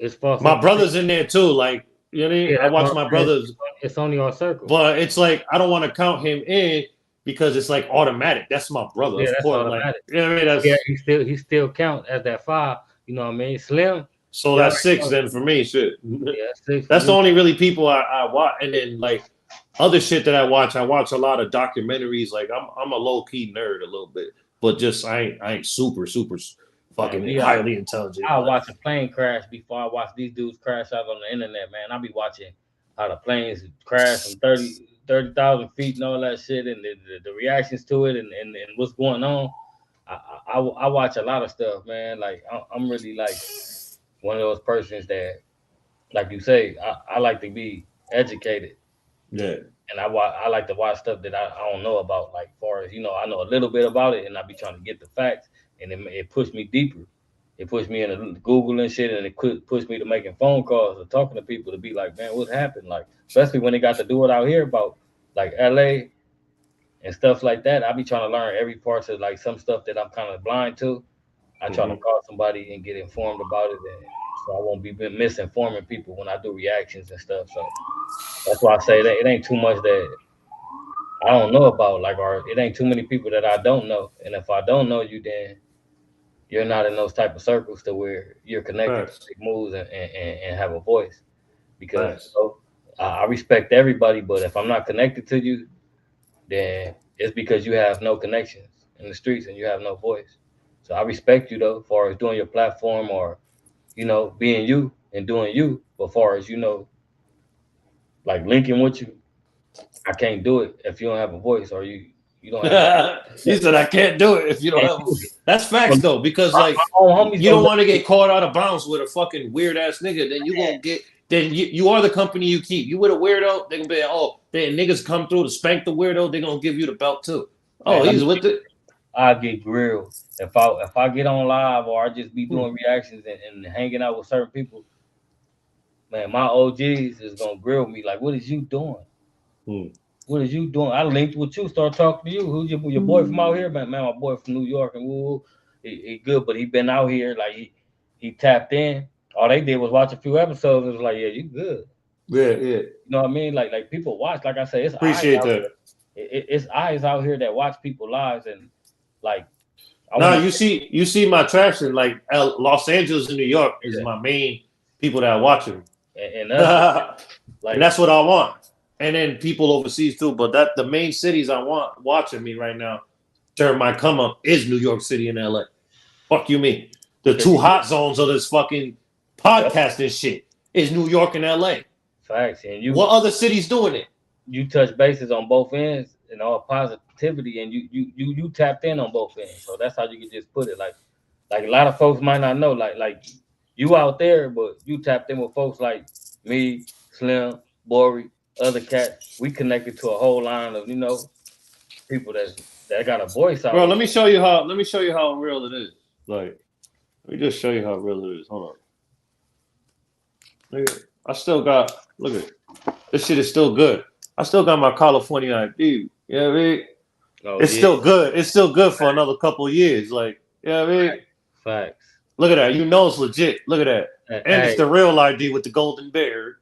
S2: it's false
S3: My
S2: information.
S3: brother's in there too. Like, you know what I mean?
S2: Yeah,
S3: I
S2: that's
S3: watch
S2: what
S3: my
S2: I'm saying.
S3: brothers,
S2: It's only our circle.
S3: but it's like I don't want to count him in because it's like automatic. That's my brother,
S2: Yeah,
S3: of
S2: that's
S3: course. Like,
S2: automatic.
S3: you know what I mean?
S2: Yeah,
S3: That's
S2: he still count as that 5. You know what I mean? Slim.
S3: so
S2: Y'all
S3: that's
S2: already
S3: 6
S2: know.
S3: then for me. Shit.
S2: Yeah, that's 6 for
S3: That's the
S2: me.
S3: only really people I watch. And then like other shit that I watch a lot of documentaries. Like I'm a low key nerd a little bit, but just I ain't super
S2: Man,
S3: fucking highly intelligent.
S2: I'll
S3: Like,
S2: watch a plane crash before I watch these dudes crash out on the internet, man. I'll be watching how the planes crash from 30,000 feet and all that shit and the reactions to it and what's going on. I watch a lot of stuff, man. Like, I'm really like one of those persons that, like you say, I like to be educated.
S3: yeah,
S2: And I like to watch stuff that I don't know about. Like, far as I know a little bit about it, and I be trying to get the facts, and it pushed me deeper. It pushed me into Google and shit, and it could push me to making phone calls or talking to people to be like, man, what happened? Like, especially when they got to do it out here about like LA and stuff like that. I be trying to learn every part of like some stuff that I'm kind of blind to. I try to call somebody and get informed about it, and so I won't be misinforming people when I do reactions and stuff. So that's why I say that it ain't too much that I don't know about, like, or it ain't too many people that I don't know. And if I don't know you, then you're not in those type of circles to where you're connected to
S3: facts,
S2: make moves and have a voice. Because
S3: facts.
S2: I respect everybody, but if I'm not connected to you, then it's because you have no connections in the streets and you have no voice. So I respect you though, as far as doing your platform or being you and doing you. But as far as like linking with you, I can't do it if you don't have a voice or you don't have
S3: You said I can't do it if you don't
S2: can't
S3: have.
S2: do it.
S3: That's facts though, because like
S2: My own homies
S3: you
S2: don't
S3: don't
S2: let
S3: want to
S2: me.
S3: get caught out of bounds with a fucking weird ass nigga. Then you gonna get. Then you are the company you keep. You with a weirdo, they gonna be like, oh, then niggas come through to spank the weirdo. They gonna give you the belt too. Oh,
S2: Man,
S3: he's with it.
S2: I get grilled if I get on live or I just be doing reactions and hanging out with certain people. Man, my OGs is gonna grill me like, "What is you doing?
S3: Hmm.
S2: What is you doing?" I linked with you, start talking to you. Who's your boy from out here, man? Man, my boy from New York and woo. He good, but he been out here like he tapped in. All they did was watch a few episodes and was like, "Yeah, you good."
S3: Yeah, yeah.
S2: You know what I mean? Like people watch. Like I say, it's eyes
S3: Appreciate
S2: out
S3: that.
S2: here. It's eyes out here that watch people lives and like I
S3: Now
S2: want
S3: you see my traction. Like Los Angeles and New York is
S2: to
S3: my main people that are watching.
S2: and us
S3: And
S2: like
S3: that's what I want. And then people overseas too. But that the main cities I want watching me right now during my come up is New York City and LA. Fuck you mean? The
S2: because
S3: two hot zones of this fucking podcasting shit is New York and LA.
S2: facts and
S3: What other cities doing it?
S2: you touch bases on both ends. and all positivity, and you tapped in on both ends. So that's how you can just put it. Like a lot of folks might not know, like you out there, but you tapped in with folks like me, Slim, Bori, other cats. We connected to a whole line of people that got a voice
S3: Bro,
S2: out here.
S3: let me show you how real it is. Like, let me just show you how real it is. Hold on. Look at, I still got look at this shit is still good. I still got my California ID. You know what I mean?
S2: Oh
S3: It's
S2: yeah,
S3: still good. It's still good for another couple of years. Like, you know what I mean?
S2: facts.
S3: Look at that. You know it's legit. Look at that. And it's
S2: Hey,
S3: the real ID with the golden beard.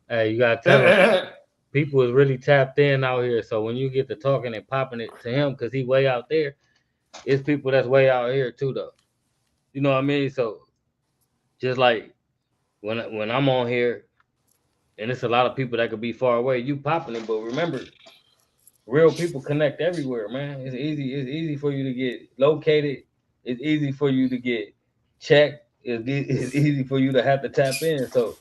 S2: hey, you gotta tell them people is really tapped in out here. So when you get to talking and popping it to him, cause he way out there, it's people that's way out here too, though. You know what I mean? So just like when I'm on here, and it's a lot of people that could be far away, you popping it. But remember, real people connect everywhere, man. It's easy. It's easy for you to get located. It's easy for you to get checked. It's easy for you to have to tap in. So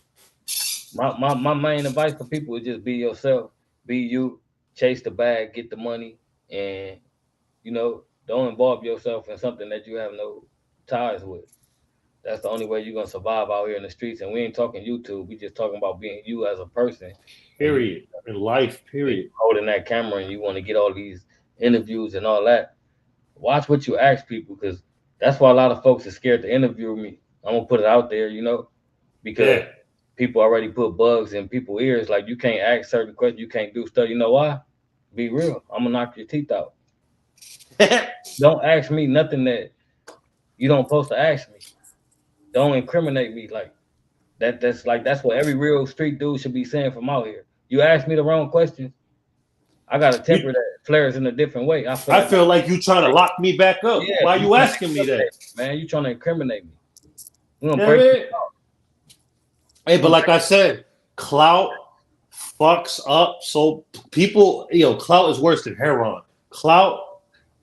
S2: my main advice for people is just be yourself, be you, chase the bag, get the money, and don't involve yourself in something that you have no ties with. That's the only way you're gonna survive out here in the streets. And we ain't talking YouTube. We just talking about being you as a person. And you
S3: Period. In life,
S2: and you
S3: period.
S2: holding that camera and you want to get all these interviews and all that. Watch what you ask people because that's why a lot of folks are scared to interview me. I'm gonna put it out there, because
S3: Yeah.
S2: people already put bugs in people's ears. Like you can't ask certain questions, you can't do stuff. You know why? Be real. I'm gonna knock your teeth out. Don't ask me nothing that you don't supposed to ask me. Don't incriminate me like that. That's what every real street dude should be saying from out here. You ask me the wrong questions, I got a
S3: You,
S2: temper that flares in a different way. I feel
S3: I
S2: like,
S3: feel like you trying to lock me back up.
S2: yeah,
S3: Why
S2: you
S3: you
S2: trying to
S3: asking me that?
S2: incriminate me, man. You trying to incriminate me. We're gonna
S3: You know
S2: break
S3: what I
S2: this
S3: mean?
S2: out.
S3: Hey,
S2: We're
S3: but
S2: gonna
S3: like I said, clout fucks up. So people, clout is worse than heroin. Clout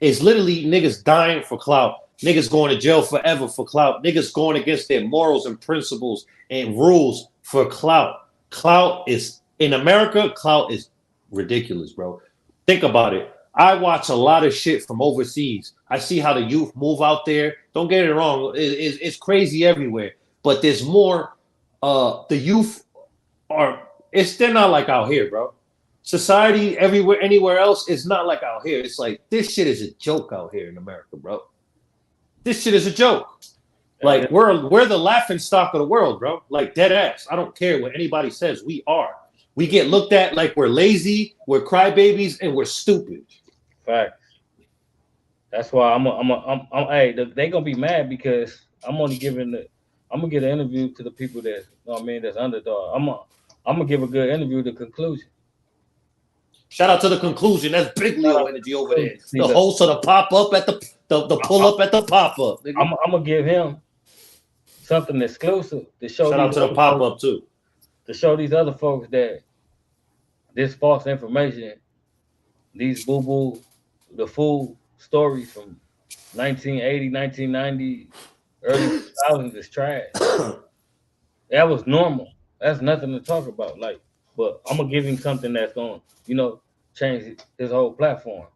S3: is literally niggas dying for clout. Niggas going to jail forever for clout. Niggas going against their morals and principles and rules for clout. Clout is in America. Clout is ridiculous, bro. Think about it. I watch a lot of shit from overseas. I see how the youth move out there. Don't get it wrong. It's crazy everywhere. But there's more. The youth are. They're not like out here, bro. Society everywhere, anywhere else is not like out here. It's like this shit is a joke out here in America, bro. This shit is a joke.
S2: break
S3: Like we're the laughing stock of the world, bro. Like dead ass. I don't care what anybody says. We are. We get looked at like we're lazy, we're crybabies, and we're stupid.
S2: facts. That's why hey, they gonna be mad because I'm gonna get an interview to the people that, that's underdog. I'm gonna give a good interview to conclusion.
S3: Shout out to the conclusion. That's big
S2: Shout
S3: Leo
S2: out to
S3: energy over there.
S2: conclusion. See,
S3: The
S2: look,
S3: host of the pop up at the pull up at the pop up, nigga.
S2: I'm gonna give him something exclusive to show
S3: Shout out
S2: these
S3: to the
S2: other
S3: pop
S2: folks,
S3: up too.
S2: that this false information, these boo boo, the fool stories from 1980, 1990, early 2000s is trash. That was normal. That's nothing to talk about. Like, but I'm gonna give him something that's gonna, change his whole platform.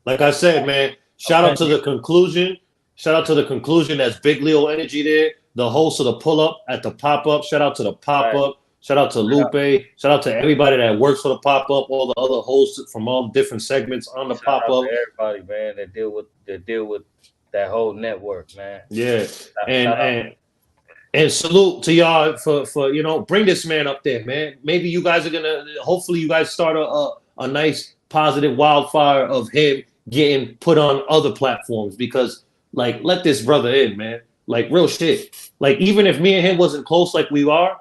S3: Like I said, man,
S2: I'm
S3: shout out
S2: finna
S3: to
S2: give
S3: the conclusion. Shout out to the conclusion. That's Big Leo Energy there. The host of the pull up at the pop up. Shout out to the pop
S2: back.
S3: up. Shout out to Lupe. Shout out to everybody that works for the pop up. All the other hosts from all different segments on the
S2: Shout
S3: pop
S2: out to
S3: up.
S2: everybody, man, that deal with that whole network, man.
S3: Yeah, and
S2: Shout out.
S3: and and salute to y'all for bring this man up there, man. Maybe you guys are gonna. Hopefully, you guys start a nice positive wildfire of him getting put on other platforms because let this brother in, man. Like real shit. Like even if me and him wasn't close like we are,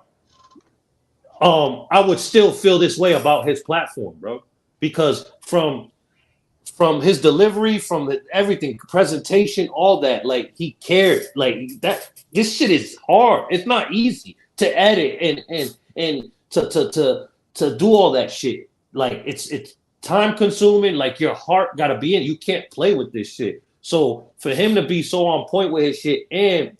S3: I would still feel this way about his platform, bro. Because from his delivery, from everything, presentation, all that. Like he cared. Like that. This shit is hard. It's not easy to edit and to do all that shit. Like it's time consuming. Like your heart got to be in. You can't play with this shit. So for him to be so on point with his shit and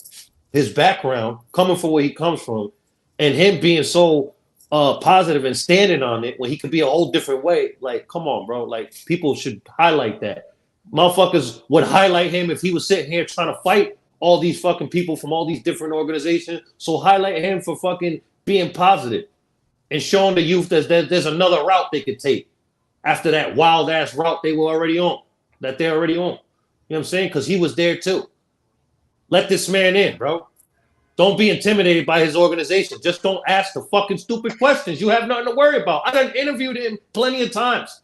S3: his background, coming from where he comes from, and him being so positive and standing on it when he could be a whole different way. Like, come on, bro. Like, people should highlight that. Motherfuckers would highlight him if he was sitting here trying to fight all these fucking people from all these different organizations. So highlight him for fucking being positive and showing the youth that there's another route they could take after that wild ass route they were already on, that they're already on. You know what I'm saying? Because he was there too. Let this man in, bro. Don't be intimidated by his organization. Just don't ask the fucking stupid questions. You have nothing to worry about. I done interviewed him plenty of times.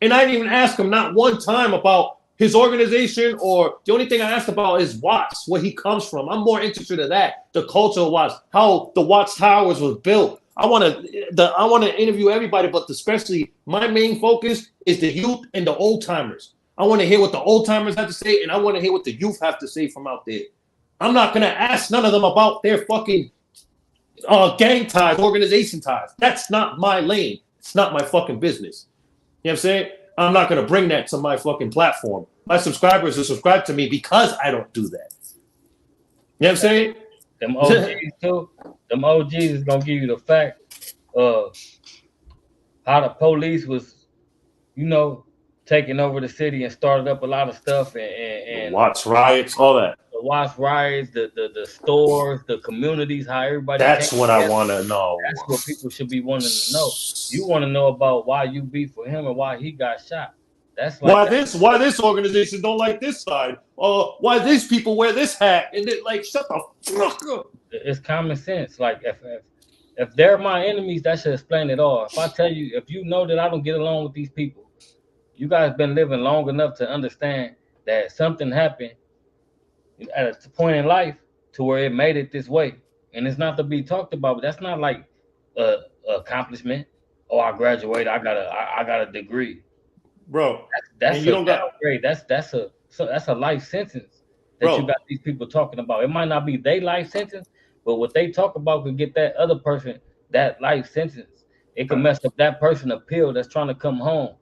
S3: And I didn't even ask him not one time about his organization, or the only thing I asked about is Watts, where he comes from. I'm more interested in that, the culture of Watts, how the Watts Towers was built. I want to interview everybody, but especially my main focus is the youth and the old timers. I want to hear what the old timers have to say, and I want to hear what the youth have to say from out there. I'm not gonna ask none of them about their fucking gang ties, organization ties. That's not my lane. It's not my fucking business. You know what I'm saying? I'm not gonna bring that to my fucking platform. My subscribers will subscribe to me because I don't do that. You know what I'm saying?
S2: Them OGs too. Them OGs is gonna give you the fact of how the police was, taking over the city and started up a lot of stuff and
S3: Watts riots, all that.
S2: the Watts riots, the stores, the communities, how everybody
S3: That's
S2: came
S3: what
S2: together.
S3: I want to know.
S2: That's what people should be wanting to know. You want to know about why you beat for him and why he got shot. That's like
S3: why this organization don't like this side? Why these people wear this hat? And they like shut the fuck up.
S2: it's common sense. Like if they're my enemies, that should explain it all. If I tell you, if you know that I don't get along with these people, you guys been living long enough to understand that something happened at a point in life to where it made it this way, and it's not to be talked about. But that's not like a accomplishment. Oh, I graduated. I got a degree,
S3: Bro.
S2: That's
S3: And you
S2: a
S3: don't got
S2: downgrade. That's a life sentence that
S3: bro.
S2: you got these people talking about. It might not be their life sentence, but what they talk about could get that other person that life sentence. It could mess up that person appeal that's trying to come home.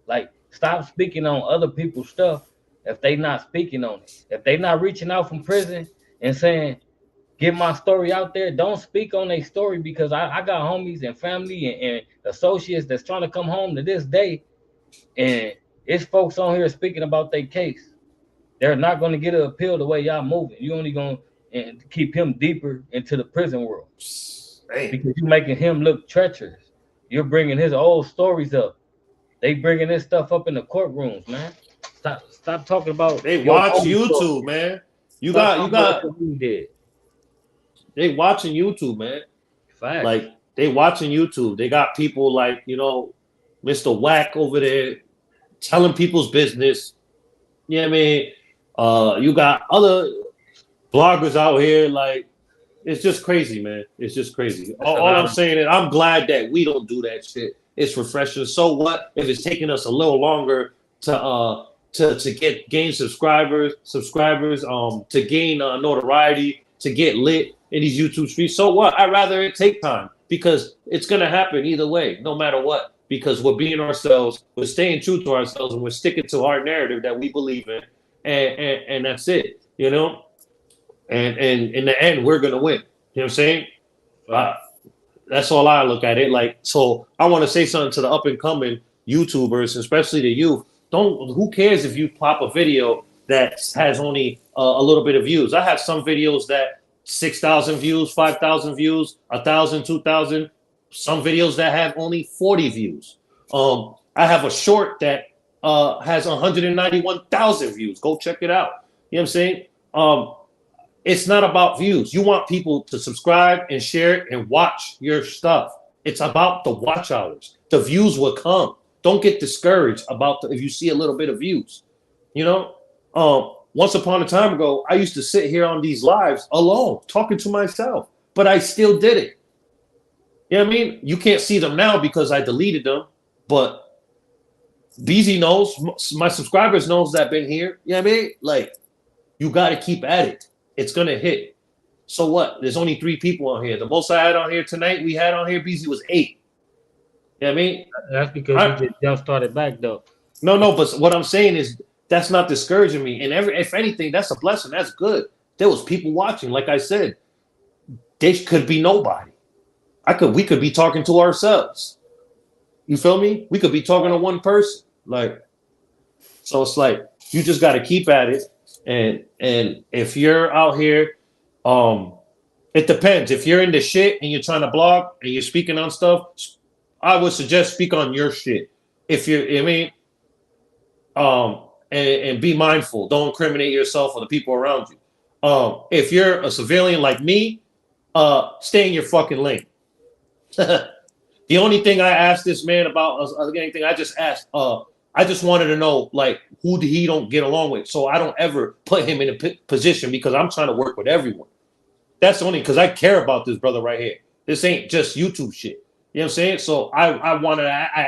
S2: Like, stop speaking on other people's stuff if they not speaking on it. If they not reaching out from prison and saying, get my story out there, don't speak on their story, because I got homies and family and associates that's trying to come home to this day, and it's folks on here speaking about their case. They're not going to get an appeal the way y'all moving. You only going to keep him deeper into the prison world because you're making him look treacherous. You're bringing his old stories up. They bringing this stuff up in the courtrooms, man. Stop talking about.
S3: They
S2: your
S3: watch
S2: own
S3: YouTube,
S2: story.
S3: man. You
S2: Stop
S3: got
S2: what we did.
S3: they watching YouTube, man.
S2: Facts.
S3: Like, they watching YouTube. They got people like, Mr. Whack over there telling people's business. You know what I mean? You got other bloggers out here. Like, it's just crazy, man. It's just crazy. All I'm saying is I'm glad that we don't do that shit. It's refreshing. So what if it's taking us a little longer to gain subscribers, to gain notoriety, to get lit in these YouTube streets? So what? I'd rather it take time, because it's gonna happen either way, no matter what. Because we're being ourselves, we're staying true to ourselves, and we're sticking to our narrative that we believe in, and that's it, And in the end, we're gonna win. You know what I'm saying? That's all I look at it like. So I want to say something to the up and coming YouTubers, especially the youth. Who cares if you pop a video that has only a little bit of views? I have some videos that 6,000 views, 5,000 views, 1,000, 2,000. Some videos that have only 40 views. I have a short that has 191,000 views. Go check it out. You know what I'm saying? It's not about views. You want people to subscribe and share it and watch your stuff. It's about the watch hours. The views will come. Don't get discouraged about if you see a little bit of views. Once upon a time ago, I used to sit here on these lives alone, talking to myself, but I still did it. You know what I mean? You can't see them now because I deleted them, but BZ knows, my subscribers knows that I've been here. You know what I mean? Like, you got to keep at it. It's going to hit. So what? There's only 3 people on here. The most I had on here tonight, we had on here, BZ, was 8. You know what I mean?
S2: That's because you just jump started back, though.
S3: No, but what I'm saying is that's not discouraging me. And if anything, that's a blessing. That's good. There was people watching. Like I said, they could be nobody. We could be talking to ourselves. You feel me? We could be talking to one person. Like, so it's like you just got to keep at it. And if you're out here, um, it depends. If you're in the shit and you're trying to blog and you're speaking on stuff, I would suggest speak on your shit. If you're, I mean, and be mindful. Don't incriminate yourself or the people around you. If you're a civilian like me, stay in your fucking lane. The only thing I asked this man about, anything I just asked, I just wanted to know like who he don't get along with, so I don't ever put him in a position because I'm trying to work with everyone. That's only because I care about this brother right here. This ain't just YouTube shit. You know what I'm saying? So I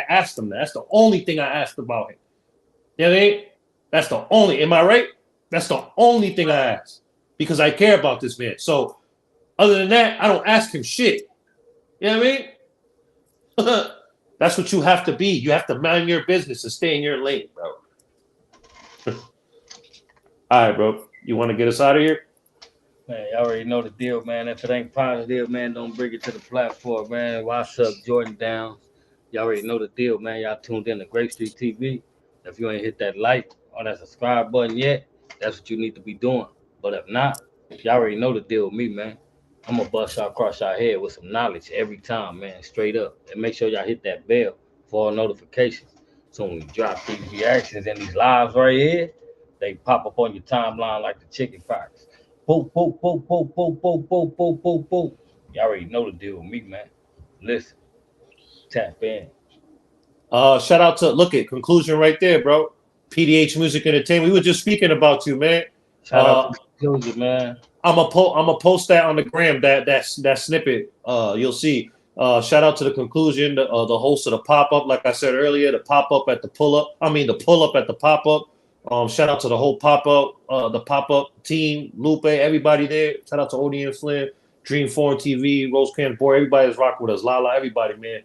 S3: asked him that. That's the only thing I asked about him. You know what I mean? That's the only. Am I right? That's the only thing I asked because I care about this man. So other than that, I don't ask him shit. You know what I mean? That's what you have to be. You have to mind your business and stay in your lane, bro. All right, bro. You want to get us out of here?
S2: Man, you already know the deal, man. If it ain't positive, man, don't bring it to the platform, man. What's up, Jordan Downs? You already know the deal, man. Y'all tuned in to Great Street TV. If you ain't hit that like or that subscribe button yet, that's what you need to be doing. But if not, you already know the deal with me, man. I'm gonna bust y'all across y'all head with some knowledge every time, man, straight up. And make sure y'all hit that bell for all notifications. So when we drop these reactions and these lives right here, they pop up on your timeline like the chicken pox. Boop, boop, boop, boop, boop, boop, boop, boop, boop, boop. You already know the deal with me, man. Listen, tap in.
S3: Shout out to look at conclusion right there, bro. PDH Music Entertainment. We were just speaking about you, man.
S2: Shout out
S3: Uh,
S2: to Joseph, man.
S3: I'm a post that on the gram. That snippet. You'll see. Shout out to the conclusion. The host of the pop up, like I said earlier, the pop up at the pull up. I mean the pull up at the pop up. Shout out to the whole pop up, the pop up team, Lupe, everybody there. Shout out to Odie and Flynn, Dream Foreign TV, Rose Can Boy. Everybody's rocking with us. Lala, everybody, man.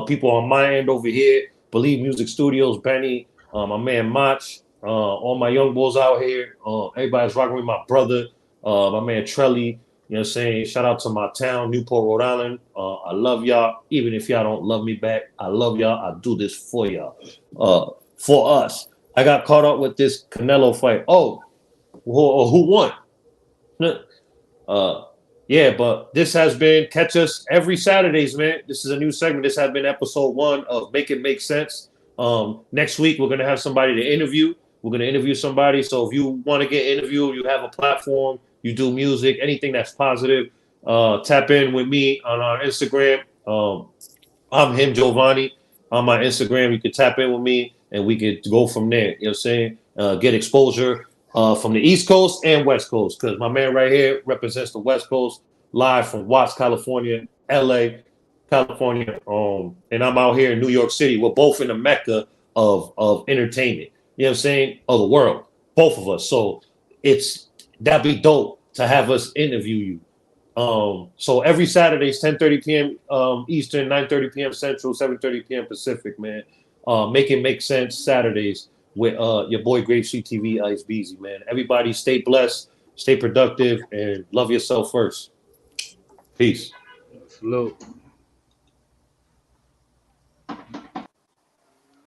S3: People on my end over here, Believe Music Studios, Benny, my man Mach, all my young bulls out here. Everybody's rocking with my brother, my man Trelly. You know what I'm saying? Shout out to my town, Newport, Rhode Island. I love y'all. Even if y'all don't love me back, I love y'all. I do this for y'all. For us. I got caught up with this Canelo fight. Oh, who won? Uh, yeah, but this has been catch us every Saturdays, man. This is a new segment. This has been episode 1 of Make It Make Sense. Next week we're gonna have somebody to interview. We're gonna interview somebody. So if you want to get interviewed, you have a platform, you do music, anything that's positive. Tap in with me on our Instagram. I'm him Giovanni on my Instagram. You can tap in with me and we could go from there. You know what I'm saying? Get exposure from the East Coast and West Coast because my man right here represents the West Coast live from Watts, California, LA, California. And I'm out here in New York City. We're both in the mecca of entertainment. You know what I'm saying? Of the world. Both of us. So that'd be dope to have us interview you. So every Saturday is 10:30 p.m. Eastern, 9:30 p.m. Central, 7:30 p.m. Pacific, man. Make it make sense Saturdays with your boy Grave CTV Ice Beezy, man. Everybody stay blessed, stay productive, and love yourself first. Peace.
S2: Salute.